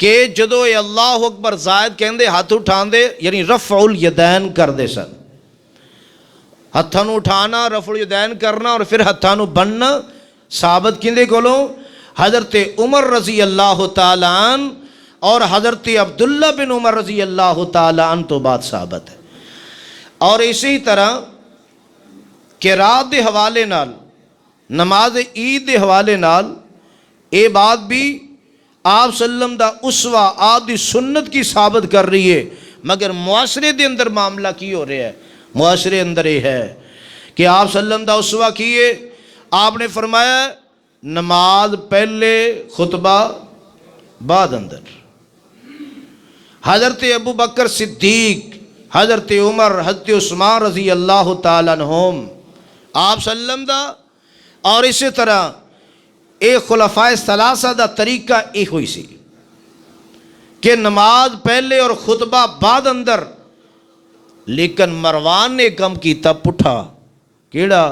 کہ جدو یہ اللہ اکبر زائد کہندے ہاتھ اٹھان دے یعنی رفع الیدین کر دے سن. ہتھاں نو اٹھانا رفع الیدین کرنا اور پھر ہتھاں نو بننا ثابت کیندے کولوں حضرت عمر رضی اللہ تعالیٰ عنہ اور حضرت عبداللہ بن عمر رضی اللہ تعالیٰ عنہ تو بات ثابت ہے. اور اسی طرح قرات دے حوالے نال نماز عید دے حوالے نال اے بات بھی آپ صلی اللہ علیہ وسلم دا اسوہ آپ دی سنت کی ثابت کر رہی ہے. مگر معاشرے دے اندر معاملہ کی ہو رہا ہے؟ معاشرے اندر یہ ہے کہ آپ صلی اللہ علیہ وسلم دا اسوہ کیے آپ نے فرمایا نماز پہلے خطبہ بعد اندر. حضرت ابو بکر صدیق حضرت عمر حضرت عثمان رضی اللہ تعالیٰ عنہم آپ صلی اللہ علیہ وسلم دا اور اسی طرح ایک خلفائے ثلاثہ دا طریقہ ایک ہوئی سی کہ نماز پہلے اور خطبہ بعد اندر. لیکن مروان نے کم کیتا پٹھا کیڑا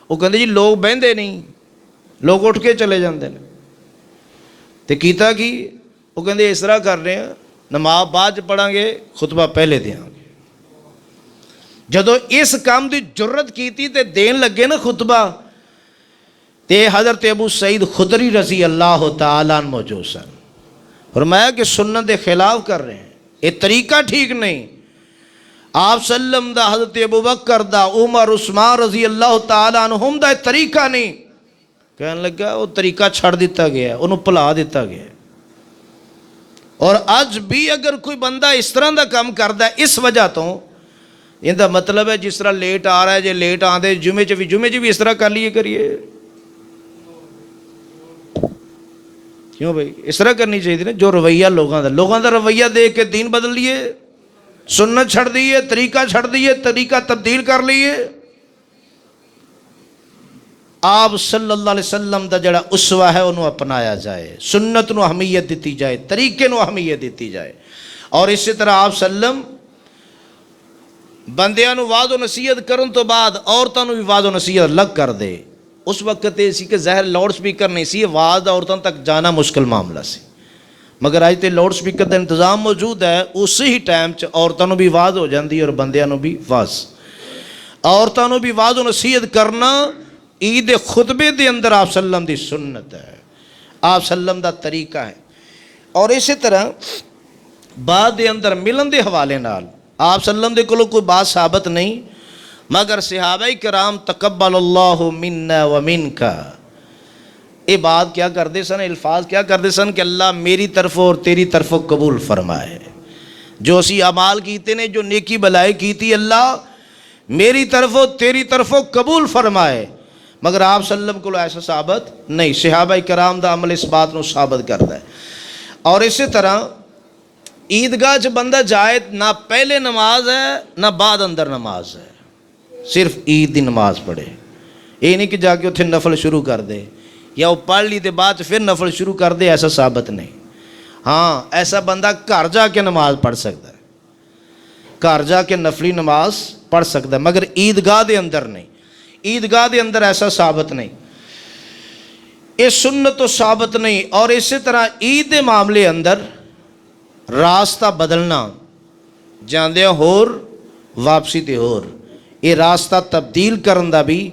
وہ کہندے جی لوگ بہندے نہیں لوگ اٹھ کے چلے جاندے ہیں تے کیتا کی وہ کہندے اس طرح کر رہے ہیں نماز بعد پڑھیں گے خطبہ پہلے دیاں گے. جدو اس کام دی جرت کیتی تے دین لگے نا خطبہ تے حضرت ابو سعید خدری رضی اللہ تعالیٰ عنہ موجود سن. فرمایا کہ سنت دے خلاف کر رہے ہیں یہ طریقہ ٹھیک نہیں. آپ صلی اللہ علیہ وسلم دا حضرت ابو بکر دا عمر عثمان رضی اللہ تعالیٰ عنہم دا طریقہ نہیں. کہنے لگا وہ طریقہ چھڑ دیتا گیا انہوں پلا دیتا گیا. اور اج بھی اگر کوئی بندہ اس طرح دا کام کردا ہے اس وجہ تو ان دا مطلب ہے جس طرح لیٹ آ رہا ہے جے لیٹ آندے جمعے چ بھی اس طرح کر لیے کریے. کیوں بھائی اس طرح کرنی چاہیے نا جو رویہ لوگوں دا رویہ دیکھ کے دین بدل لیے سنت چھڑ دیے طریقہ چھڑ دیے طریقہ تبدیل کر لیے. آپ صلی اللہ علیہ وسلم دا جڑا اسوہ ہے انہوں اپنایا جائے سنت نو اہمیت دیتی جائے طریقے نو اہمیت دیتی جائے. اور اسی طرح آپ صلی اللہ علیہ وسلم بندیاں نو وعظ و نصیحت کرن تو بعد عورتاں نو بھی وعظ و نصیحت الگ کر دے. اس وقت یہ سی کہ ظاہر لاؤڈ سپیکر نہیں سی آواز عورتوں تک جانا مشکل معاملہ سی. مگر اج تے لاؤڈ سپیکر کا انتظام موجود ہے، اسی ہی ٹائم عورتوں بھی آواز ہو جاتی ہے اور بندیاں بھی آواز. عورتوں بھی آواز و نصیحت کرنا عید خطبے دے اندر آپ صلی اللہ علیہ وسلم دی سنت ہے، آپ صلی اللہ علیہ وسلم دا طریقہ ہے. اور اسی طرح بعد دے اندر ملن دے حوالے نال آپ صلی اللہ علیہ وسلم دے کولوں کوئی بات ثابت نہیں، مگر صحابہ کرام تقبل اللہ منا و منکا یہ بات کیا کرتے سن، الفاظ کیا کرتے سن کہ اللہ میری طرف اور تیری طرف قبول فرمائے. جو اسی اعمال کیتے نے، جو نیکی بلائی کیتی، اللہ میری طرف اور تیری طرف قبول فرمائے. مگر آپ صلی اللہ علیہ وسلم کو ایسا ثابت نہیں. صحابہ کرام دا عمل اس بات کو ثابت کرتا ہے. اور اسی طرح عیدگاہ چ بندہ جائے نہ پہلے نماز ہے نہ بعد اندر نماز ہے، صرف عید دی نماز پڑھے. یہ نہیں کہ جا کے اتنے نفل شروع کر دے یا وہ پڑھ لی تے بعد پھر نفل شروع کر دے، ایسا ثابت نہیں. ہاں ایسا بندہ گھر جا کے نماز پڑھ سکتا ہے، گھر جا کے نفلی نماز پڑھ سکتا ہے، مگر عیدگاہ دے اندر نہیں. عیدگاہ دے اندر ایسا ثابت نہیں، یہ سنت تو ثابت نہیں. اور اسی طرح عید دے معاملے اندر راستہ بدلنا، جاندے ہور واپسی تے ہور، یہ راستہ تبدیل کرن دا بھی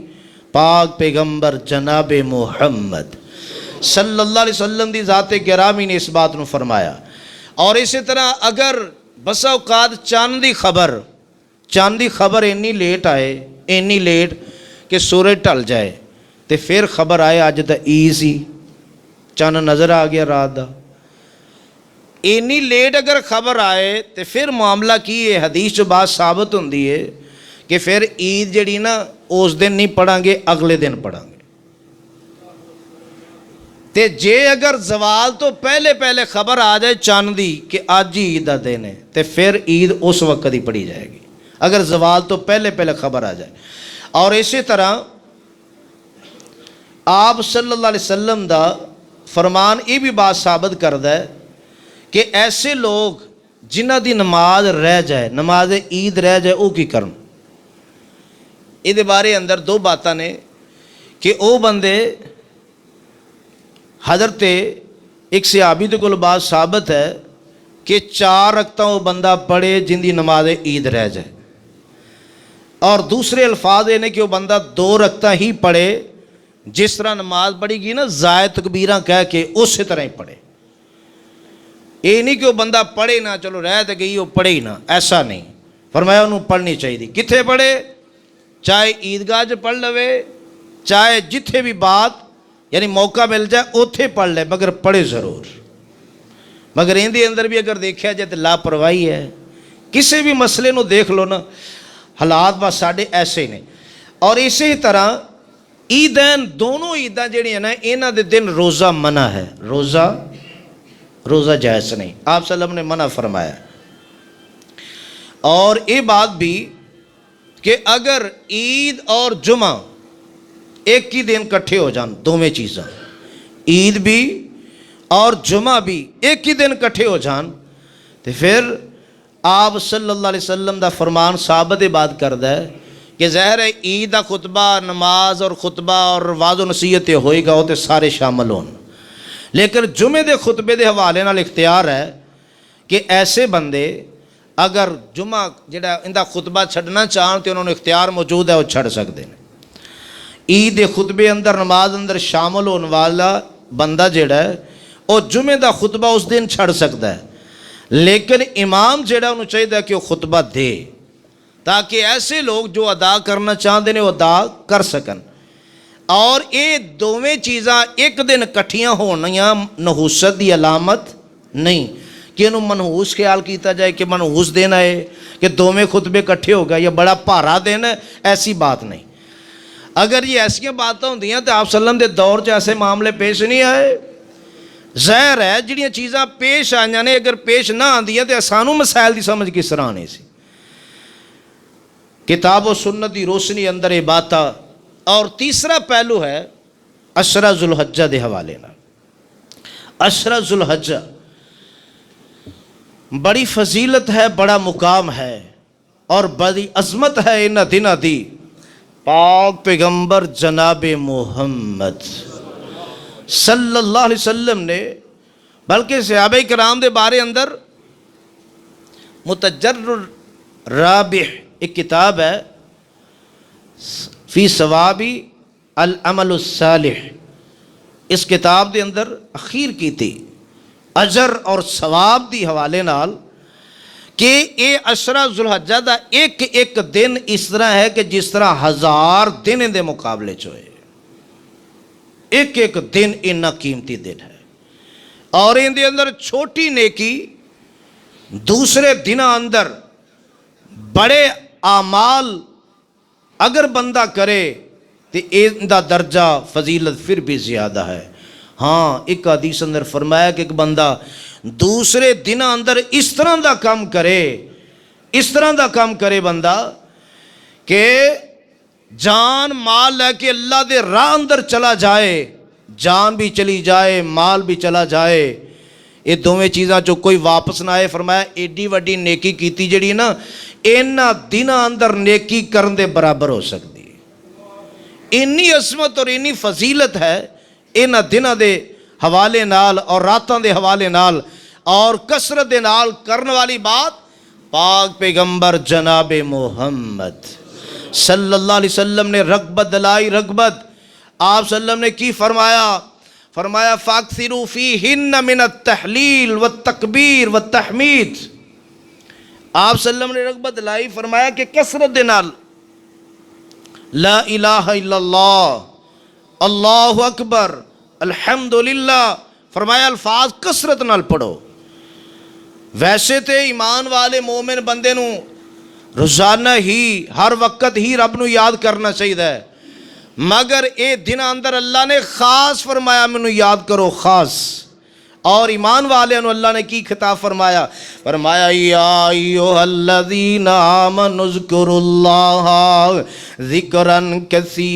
پاک پیغمبر جناب محمد صلی اللہ علیہ وسلم دی ذات گرامی نے اس بات نو فرمایا. اور اسی طرح اگر بسا اوقات چاند دی خبر اینی لیٹ آئے، اینی لیٹ کہ سورج ٹل جائے، تے پھر خبر آئے اج تا عید سی، چند نظر آ گیا رات دا. اینی لیٹ اگر خبر آئے تو پھر معاملہ کی ہے، حدیث جو بات ثابت ہوندی ہے کہ پھر عید جڑی نا اس دن نہیں پڑھاں گے، اگلے دن پڑھاں گے. تے جے اگر زوال تو پہلے خبر آ جائے چاند دی کہ آج ہی عید دا دن ہے، تو پھر عید اس وقت ہی پڑھی جائے گی، اگر زوال تو پہلے خبر آ جائے. اور اسی طرح آپ صلی اللہ علیہ وسلم دا فرمان یہ بھی بات ثابت کردا ہے کہ ایسے لوگ جنہ دی نماز رہ جائے، نماز عید رہ جائے، وہ کی کرن. یہ بارے اندر دو باتاں نے کہ او بندے حضرت ایک صحابی دے کول بات ثابت ہے کہ 4 رکعتاں وہ بندہ پڑھے جن دی نماز عید رہ جائے، اور دوسرے الفاظ یہ نے کہ وہ بندہ 2 رکعتاں ہی پڑھے جس طرح نماز پڑھی گی نا زائد تکبیراں کہہ کے اسی طرح ہی پڑھے. یہ نہیں کہ وہ بندہ پڑھے نہ، چلو رہ تو گئی وہ پڑھے ہی نہ، ایسا نہیں. فرمایا انہوں پڑھنی چاہیے. کتنے پڑھے؟ چاہے عیدگاہ چ پڑھ لوے، چاہے جتھے بھی بات یعنی موقع مل جائے اوتھے پڑھ لے، مگر پڑھے ضرور. مگر ان دے اندر بھی اگر دیکھا جائے تو لاپرواہی ہے. کسی بھی مسئلے نو دیکھ لو نا، حالات بس ساڈے ایسے ہی نے. اور اسی طرح عیدین، دونوں عیداں جڑیاں نا انہاں دے دن روزہ منع ہے، روزہ جائز نہیں، آپ صلی اللہ علیہ وسلم نے منع فرمایا. اور یہ بات بھی کہ اگر عید اور جمعہ ایک ہی دن کٹھے ہو جان، دونوں چیزاں عید بھی اور جمعہ بھی ایک ہی دن کٹھے ہو جان، تو پھر آپ صلی اللہ علیہ وسلم دا فرمان ثابت بات کردا ہے کہ ظاہر ہے عید دا خطبہ، نماز اور خطبہ اور واعظ و نصیحت ہوئے گا، وہ تے سارے شامل ہون. لیکن جمعے دے خطبے دے حوالے نال اختیار ہے کہ ایسے بندے اگر جمعہ جڑا اندا خطبہ چھڈنا چاہن تو انہوں نے اختیار موجود ہے، وہ چھڑ سکتے ہیں. عید دے خطبے اندر، نماز اندر شامل ہونے والا بندہ جڑا ہے وہ جمعے دا خطبہ اس دن چھڑ سکتا ہے، لیکن امام جڑا انہوں چاہیے کہ وہ خطبہ دے تاکہ ایسے لوگ جو ادا کرنا چاہتے ہیں وہ ادا کر سکن. اور یہ دونوں چیزاں ایک دن کٹھیاں ہونیاں نحوست دی علامت نہیں کہ انہوں منحوس خیال کیتا جائے کہ منحوس دن ہے کہ دونوں خطبے کٹھے ہو گئے یا بڑا بھارا دن ہے، ایسی بات نہیں. اگر یہ ایسی باتیں ہوندی ہیں تو آپ صلی اللہ علیہ وسلم دے دور چ ایسے معاملے پیش نہیں آئے. ظاہر ہے جڑیاں چیزاں پیش آئیاں نے اگر پیش نہ آندیاں تو سانوں مسائل دی سمجھ کس طرح آنی سی. کتاب و سنت دی روشنی اندر یہ باتاں. اور تیسرا پہلو ہے عشرہ ذو الحجہ دے حوالے نال. عشرہ ذو الحجہ بڑی فضیلت ہے، بڑا مقام ہے اور بڑی عظمت ہے انہاں دناں دی. پاک پیغمبر جناب محمد صلی اللہ علیہ وسلم نے بلکہ صحابہ کرام دے بارے اندر متجر الرابح ایک کتاب ہے فی ثوابی العمل الصالح، اس کتاب دے اندر اخیر کی تھی اجر اور ثواب دی حوالے نال کہ اے عشرہ ذوالحجہ دا ایک ایک دن اس طرح ہے کہ جس طرح 1000 دن دے مقابلے چوئے، ایک ایک دن اتنا قیمتی دن ہے، اور ان دے اندر چھوٹی نیکی دوسرے دن اندر بڑے اعمال اگر بندہ کرے تو ان دا درجہ فضیلت پھر بھی زیادہ ہے۔ ہاں ایک حدیث اندر فرمایا کہ ایک بندہ دوسرے دن اندر اس طرح دا کام کرے، اس طرح دا کام کرے بندہ کہ جان مال لے کے اللہ دے راہ اندر چلا جائے، جان بھی چلی جائے مال بھی چلا جائے، یہ دونوں چیزاں جو کوئی واپس نہ آئے، فرمایا ایڈی وڈی نیکی کیتی جڑی نا اینا دن اندر نیکی کرن دے برابر ہو سکتی، اینی عظمت اور اینی فضیلت ہے اینا دنہ دے حوالے نال اور راتاں دے حوالے نال، اور کثرت دے نال کرن والی بات پاک پیغمبر جناب محمد صلی اللہ علیہ وسلم نے رغبت دلائی، رغبت آپ صلی اللہ علیہ وسلم نے کی فرمایا، فرمایا فاکثروا فیہن من التحلیل والتکبیر والتحمید، آپ صلی اللہ علیہ وسلم نے رغبت دلائی، فرمایا کہ کثرت دے نال لا الہ الا اللہ، اللہ اکبر، الحمدللہ، فرمایا الفاظ کثرت نال پڑھو۔ ویسے تے ایمان والے مومن بندے نو روزانہ ہی ہر وقت ہی رب نو یاد کرنا چاہیے، مگر اے دن اندر اللہ نے خاص فرمایا مینوں یاد کرو خاص، اور ایمان والے نو اللہ نے کی خطاب فرمایا، فرمایا یا ایھا الذین آمنوا اذکروا اللہ ذکرا کثیرا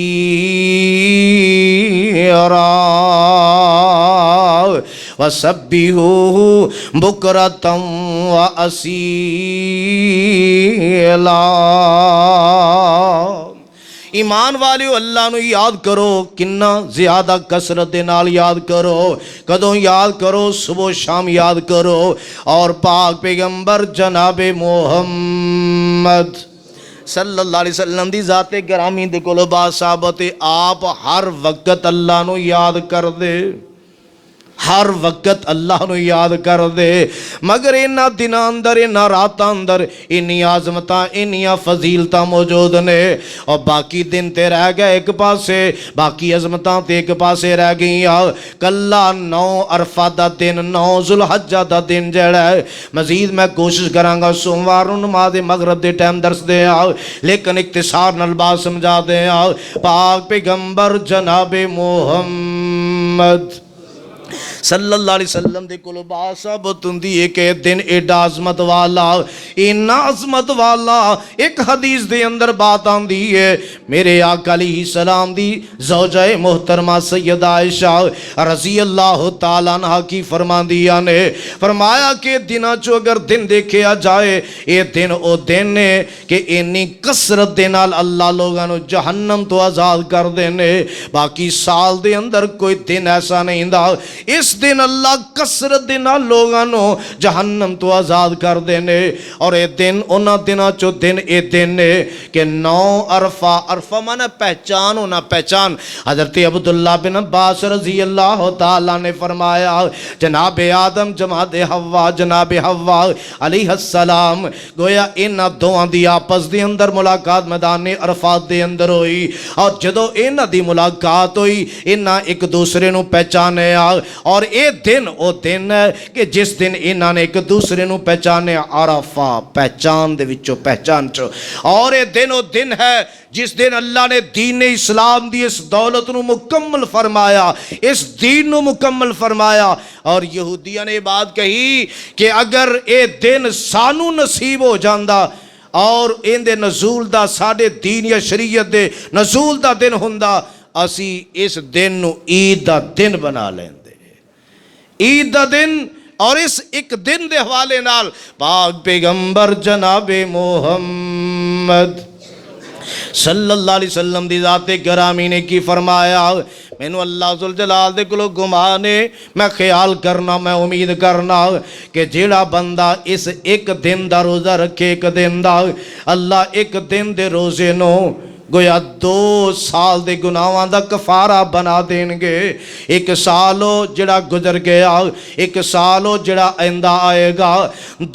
وسبحوہ بکرۃ واسیلا۔ ایمان والیو اللہ نو یاد کرو، کنا زیادہ کثرت دے نال یاد کرو، کدوں یاد کرو، صبح شام یاد کرو، اور پاک پیغمبر جناب محمد صلی اللہ علیہ وسلم دی ذات گرامی دے کولو با صحابت آپ ہر وقت اللہ نو یاد کر دے، ہر وقت اللہ نو یاد کر دے، مگر اینا دن اندر اینا رات اندر اینی عظمتاں اینیاں فضیلتاں موجود نے، اور باقی دن تے رہ گئے ایک پاسے، باقی عظمتاں تے ایک پاسے رہ گئیاں۔ کلہ 9 عرفہ دا دن، 9 ذوالحجہ دا دن جڑا ہے، مزید میں کوشش کراں گا سوموار نماز مغرب دے ٹائم درس دے آؤ، لیکن اختصار نال بات سمجھا دے آؤ۔ پاک پیغمبر جناب محمد صلی اللہ علیہ وسلم دے کولو با ثابت ہوندی ہے کہ دن ایڈا عظمت والا، اینا عظمت والا، ایک حدیث دے اندر بات آندی ہے، میرے آقا علیہ السلام دی زوجہ محترمہ سیدہ عائشہ رضی اللہ تعالیٰ عنہ کی فرماندیاں نے فرمایا کہ دنہ چو اگر دن دیکھیا جائے، یہ دن او دن ہے کہ اینی کثرت دے نال اللہ لوگانو جہنم تو آزاد کر دینے، باقی سال دے اندر کوئی دن ایسا نہیں دا اس دن اللہ کثرت دینا لوگانو جہنم تو آزاد کر دینے، اور اے دن اونا دینا چو دن اے دن کہ 9 عرفہ، عرفہ مانا پہچان ہونا، پہچان۔ حضرت عبداللہ بن عباس رضی اللہ تعالیٰ نے فرمایا جناب آدم جماعت حوا، جناب حوا علیہ السلام گویا انہ دوہاں دی آپس دی اندر ملاقات میدان عرفات دے اندر ہوئی، اور جدو انہ دی ملاقات ہوئی انہ ایک دوسرے نو پہچانے آ، اور اے دن او دن ہے کہ جس دن انہاں نے ایک دوسرے نو پہچانے، عرفہ پہچان دے وچو پہچان چو، اور اے دن او دن ہے جس دن اللہ نے دین اسلام دی اس دولت نو مکمل فرمایا، اس دین نو مکمل فرمایا۔ اور یہودیاں نے بات کہی کہ اگر اے دن سانو نصیب ہو جاندہ اور ان دے نزول دا ساڑے دین یا شریعت دے نزول دا دن ہوندہ، اسی اس دن نو عید دا دن بنا لیں، عید دا دن۔ اور اس ایک دن دے حوالے نال پاک پیغمبر جناب محمد صلی اللہ علیہ وسلم دی ذات گرامی نے کی فرمایا، مینو اللہ ذوالجلال دے کولو گمانے میں خیال کرنا، میں امید کرنا کہ جیڑا بندہ اس ایک دن دا روزہ رکھے، ایک دن دا، اللہ ایک دن دے روزے نو گویا 2 سال دے گناہاں دا کفارہ بنا دیں گے۔ ایک سال ہو جڑا گزر گیا، ایک سال ہو جڑا آئندہ آئے گا،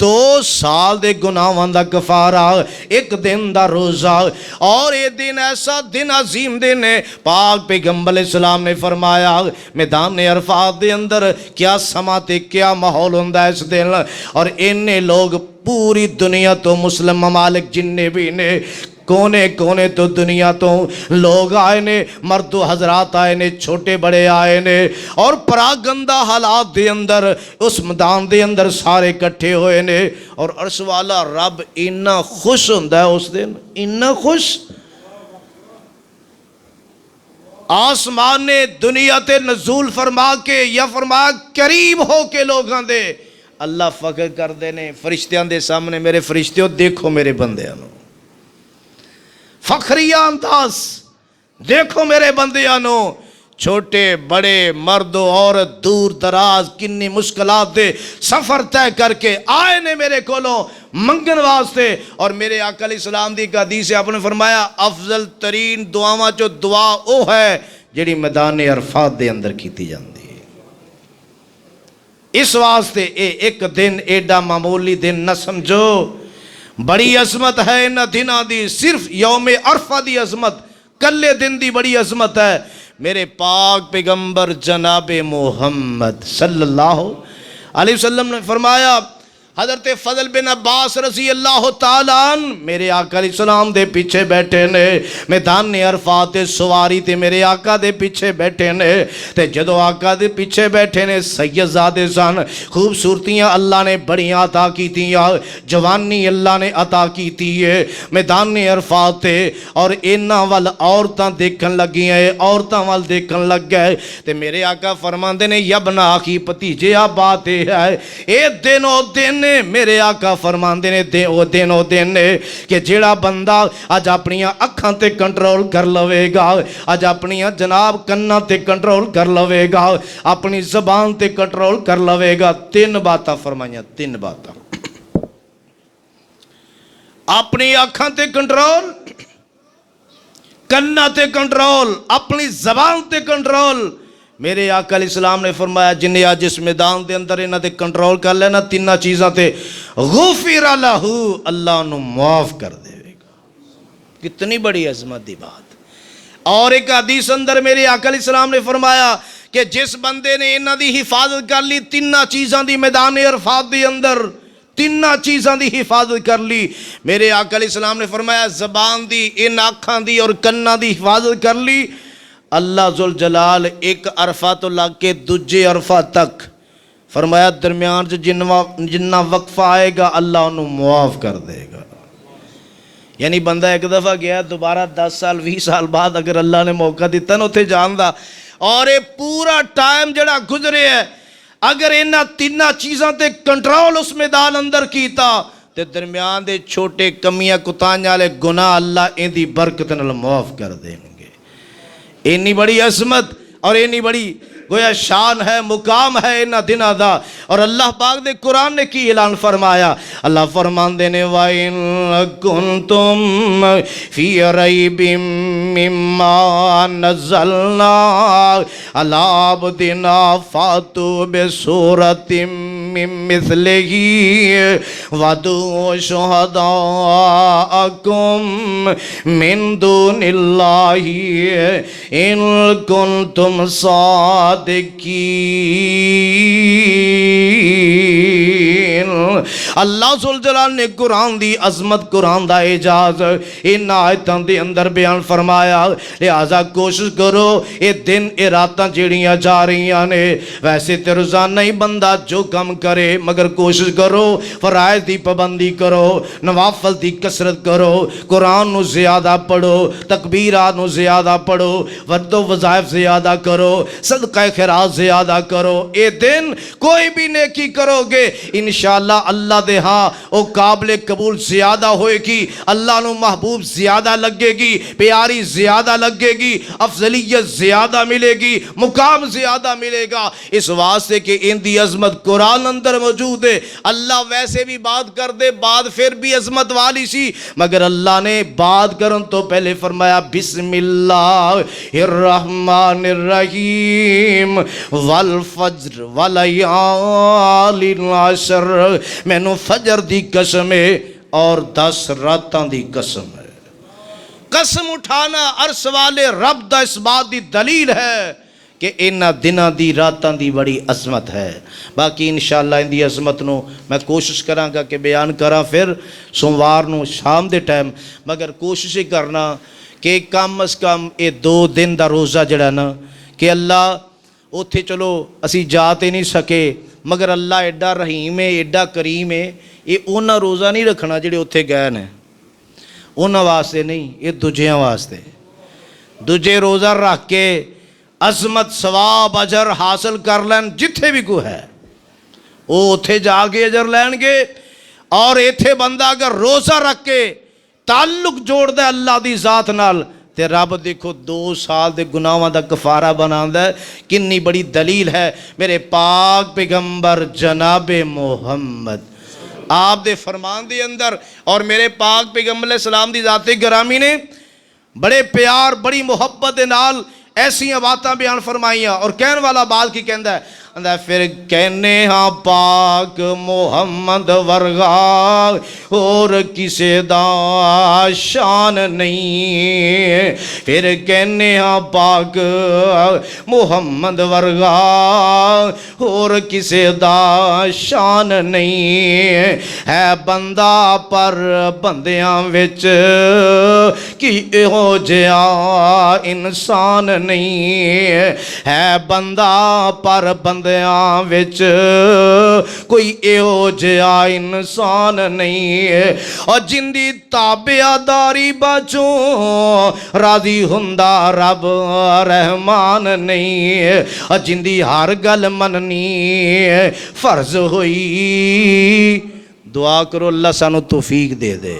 2 سال دے گناہاں دا کفارہ، ایک دن دا روزہ۔ اور یہ دن ایسا دن عظیم دن ہے، پاک پیغمبر علیہ السلام نے فرمایا میدان عرفات دے اندر کیا سما تے کیا ماحول ہوندا ہے اس دن، اور انہیں لوگ پوری دنیا تو مسلم ممالک جننے بھی نے، کونے کونے تو دنیا تو لوگ آئے نے، مرد و حضرات آئے نے، چھوٹے بڑے آئے نے، اور پراگندہ حالات دے اندر اس میدان دے اندر سارے کٹھے ہوئے نے، اور عرش والا رب اتنا خوش ہوندا ہے اس دن، اتنا خوش، آسمان نے دنیا تے نزول فرما کے یا فرما قریب ہو کے لوگاں دے اللہ فخر کر دے نے فرشتیاں دے سامنے، میرے فرشتیوں دیکھو میرے بندیاں نو، فخریہ انداز دیکھو میرے بندیاں نو، چھوٹے بڑے مرد و عورت دور دراز کنی مشکلات دے سفر طے کر کے آئے نے میرے کولوں منگن واسطے۔ اور میرے آقا علیہ السلام دی ایک حدیث ہے، آپ نے فرمایا افضل ترین دعاواں جو دعا او ہے جڑی میدان عرفات دے اندر کیتی جاندی ہے۔ اس واسطے ایک دن ایڈا معمولی دن نہ سمجھو، بڑی عظمت ہے انہاں دناں دی، صرف یوم عرفہ دی عظمت، کلے دن دی بڑی عظمت ہے۔ میرے پاک پیغمبر جناب محمد صلی اللہ علیہ وسلم نے فرمایا، حضرت فضل بن عباس رضی اللہ تعالیٰ عنہ میرے آقا علیہ السلام دے پیچھے بیٹھے نے، میدان عرفات سواری تے میرے آقا دے پیچھے بیٹھے نے، تے جدو آقا دے پیچھے بیٹھے نے سید زادے سن، خوبصورتیاں اللہ نے بڑیاں عطا کی تیاں، جوانی اللہ نے عطا کی تی ہے میدان عرفات تے، اور انہاں وال عورتاں دیکھن لگی ہیں، عورتاں وال دیکھن لگ گئے، تے میرے آقا فرماندے نے یبنا آخی پتیجے آ بات ہے، اے دن او دن میرے آقا فرماندے نے دن او دن کہ جیڑا بندہ آج اپنیاں اکھاں تے کنٹرول کر لوے گا، آج اپنیاں جناب کناں تے کنٹرول کر لوے گا، اپنی زبان تے کنٹرول کر لوے گا، 3 باتاں فرمائیاں، 3 باتاں، اپنی اکھاں تے کنٹرول، کناں تے کنٹرول، اپنی زبان تے کنٹرول۔ میرے آقا علیہ السلام نے فرمایا جنہیں آج اس میدان دے اندر انہاں تے کنٹرول کر لینا 3 چیزاں تے غفر لہو، اللہ انہوں معاف کر دے گا۔ کتنی بڑی عظمت دی بات۔ اور ایک حدیث اندر میرے آقا علیہ السلام نے فرمایا کہ جس بندے نے انہاں دی حفاظت کر لی 3 چیزاں دی میدان عرفات دی اندر، 3 چیزاں دی حفاظت کر لی، میرے آقا علیہ السلام نے فرمایا زبان دی، ان آنکھاں دی اور کناں دی حفاظت کر لی، اللہ ذوالجلال ایک عرفہ تو لگ کے دوجے عرفہ تک فرمایا درمیان جو جنہ وقفہ آئے گا اللہ انہوں معاف کر دے گا۔ یعنی بندہ ایک دفعہ گیا، دوبارہ 10 سال 20 سال بعد اگر اللہ نے موقع دیتا نا اتھے جاندہ، اور یہ پورا ٹائم جڑا گزرے ہے اگر انہاں 3 چیزاں تے کنٹرول اس میدان اندر کیتا تے درمیان دے چھوٹے کمیاں کتانیاں والے گناہ اللہ ان دی برکت نال معاف کر دیں گے۔ اینی بڑی عظمت اور اینی بڑی گویا شان ہے، مقام ہے انہاں دنہ دا، اور اللہ پاک دے قرآن نے کی اعلان فرمایا، اللہ فرماندے نے وَإِن كُنتُم فِي رَيْبٍ مِّمَّا نَزَّلْنَا عَلَىٰ عَبْدِنَا فَأْتُوا بِسُورَةٍ مِّن مِّثْلِهِ وَادْعُوا شُهَدَاءَكُم مِّن دُونِ اللَّهِ إِن كُنتُم صادقین۔ اللہ ذوالجلال نے قرآن دی عظمت، قرآن دا اعجاز ان آیتاں دے اندر بیان فرمایا، لہذا کوشش کرو اے دن اے راتاں جیڑیاں جا رہیاں نے، ویسے تے روزانہ ہی بندہ جو کم کرے مگر کوشش کرو فرائض دی پابندی کرو، نوافل دی کثرت کرو، قرآن نو زیادہ پڑھو، تکبیرات نو زیادہ پڑھو، ورد و وظائف زیادہ کرو، صدقہ خیرات زیادہ کرو۔ اے دن کوئی بھی نیکی کرو گے انشاءاللہ اللہ دے ہاں او قابل قبول زیادہ ہوئے گی، اللہ نو محبوب زیادہ لگے گی، پیاری زیادہ لگے گی، افضلیت زیادہ ملے گی، مقام زیادہ ملے گا، اس واسطے کہ ان دی عظمت قرآن اندر موجود ہے۔ اللہ ویسے بھی بات کر دے، بات پھر بھی عظمت والی سی، مگر اللہ نے بات کرن تو پہلے فرمایا بسم اللہ الرحمن الرحیم والفجر ولیال العشر، میں نو فجر دی قسم ہے اور 10 راتاں دی قسم ہے۔ قسم اٹھانا عرش والے رب دا اس بات دی دلیل ہے کہ انہاں دناں دی راتاں دی بڑی عظمت ہے۔ باقی انشاءاللہ ان دی عظمت نو میں کوشش کراں گا کہ بیان کراں پھر سوموار نو شام دے ٹائم، مگر کوشش کرنا کہ کم از کم یہ 2 دن دا روزہ جڑا نا کہ اللہ اوتھے چلو اسی جا تے نہیں سکے، مگر اللہ ایڈا رحیم ہے، ایڈا کریم ہے، یہ اونا روزہ نہیں رکھنا جڑے اوتھے گئے نے، اونا واسطے نہیں، یہ دجیاں واسطے، دجے روزہ رکھ کے عظمت ثواب اجر حاصل کر لین جتھے بھی کوئی ہے، وہ اتھے جا کے اجر لین گے۔ اور ایتھے بندہ اگر روزہ رکھ کے تعلق جوڑ دے اللہ دی ذات نال تے رب دیکھو 2 سال دے گناہاں دا کفارہ بناندا ہے۔ کنی بڑی دلیل ہے، میرے پاک پیغمبر جناب محمد آپ دے فرمان دے اندر اور میرے پاک پیغمبر علیہ السلام دی ذات گرامی نے بڑے پیار بڑی محبت دے نال ایسی باتاں بیان فرمائیاں، اور کہن والا بات کی کہندا ہے، پھر کہنے ہاں پاک محمد ورگا اور کسے دا شان نہیں، پھر کہنے ہاں پاک محمد ورگا اور کسے دا شان نہیں، ہے بندہ پر بندیاں وچ کی ہو جیا انسان نہیں، ہے بندہ پر بندیاں وچ کوئی ایہو جیا انسان نہیں ہے، اور جن دی تابعداری بچوں راضی ہندا رب رحمان نہیں ہے، اور جن دی ہر گل مننی فرض ہوئی، دعا کرو اللہ سانو توفیق دے دے،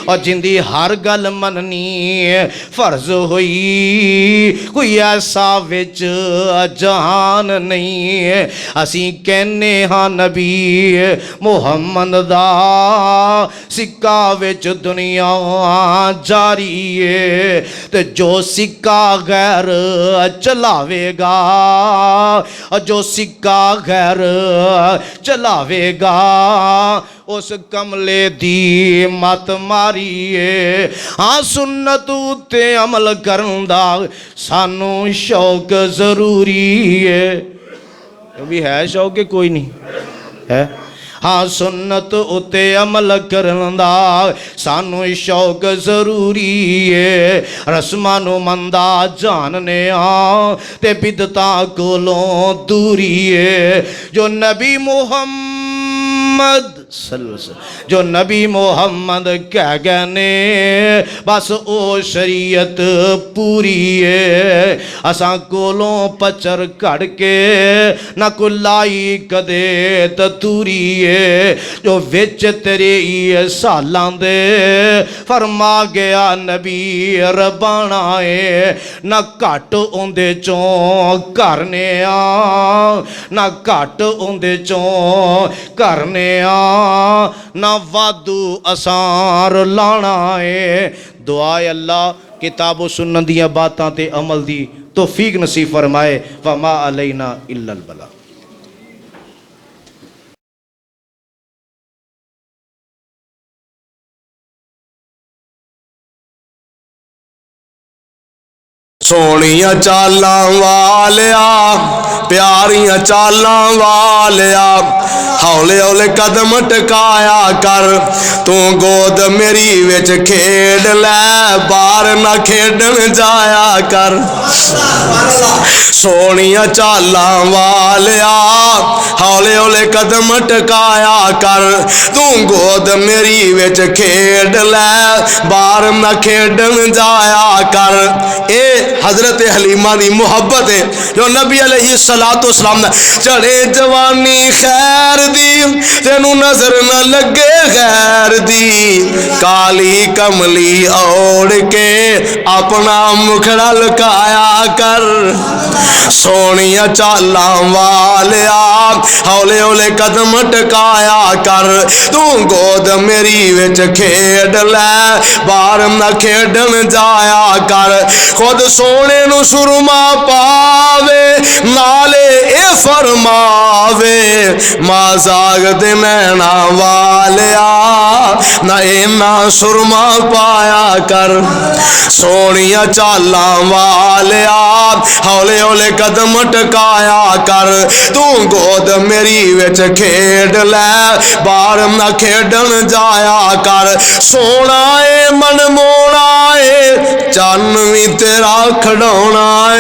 اور جن دی ہر گل مننی فرض ہوئی، کوئی ایسا وچ جہان نہیں ہے۔ اسی کہنے ہاں نبی محمد دا سکہ وچ دنیا جاری ہے، تے جو سکہ غیر چلاوے گا، جو سکہ غیر چلاوے گا اس کملے دی مت ماریے۔ ہاں سنت تے عمل کرندا سانو شوق ضروری ہے، بھی ہے شوق کہ کوئی نہیں ہے؟ ہاں سنت اتے عمل کرندا سانو شوق ضروری ہے، رسمانو مندہ جاننے آں تے بدتاں کولوں دوری ہے۔ جو نبی محمد صلی اللہ علیہ وسلم، جو نبی محمد کہہ گنے بس او شریعت پوری ہے، اساں کولوں پچر کڑ کے نہ کلائی کدے تتوری ہے۔ جو وچ تیرے سالاں دے فرما گیا نبی ربانا ہے، نہ کٹ اوندے چوں کرنے آں، نہ کٹ اوندے چوں کرنے آں، نہ وادو اسار لانا ہے۔ دعائے اللہ کتاب و سنت دیاں باتاں تے عمل دی توفیق نصیب فرمائے۔ وما علینا الا البلاغ۔ سونیاں چالاں والیا پیاریاں چالاں والیا، ہولے ہولے قدم ٹکایا کر، تو گود میری وچ کھیڈ لے، باہر نہ کھیڈن جایا کر۔ سونیاں چالاں والیا ہولے ہولے قدم ٹکایا کر تو گود میری وچ کھیڈ لے باہر نہ کھیڈن جایا کر۔ اے حضرت حلیمہ دی محبت ہے جو نبی علیہ السلام نے چڑھے جوانی خیر دی تینوں نظر نہ لگے غیر دی کالی کملی اوڑ کے اپنا مکھڑا لکایا کر۔ سونیاں چالاں والیا ہولے ہولے قدم ٹکایا کر تو گود میری وچ کھیڈ لے باہر نہ کھیڈن جایا کر۔ خود سونے نو سرما پاوے نالے اے فرماوے ماں زاغ دے نینا والیا نہ اینا سرما پایا کر۔ سونیاں چالاں والیا ہولے ہولے قدم ٹکایا کر تو گود میری وچ کھیڈ لے باہر نہ کھیڈن جایا کر۔ سونا اے من مونا اے چن وی تیرا کھڈونا اے۔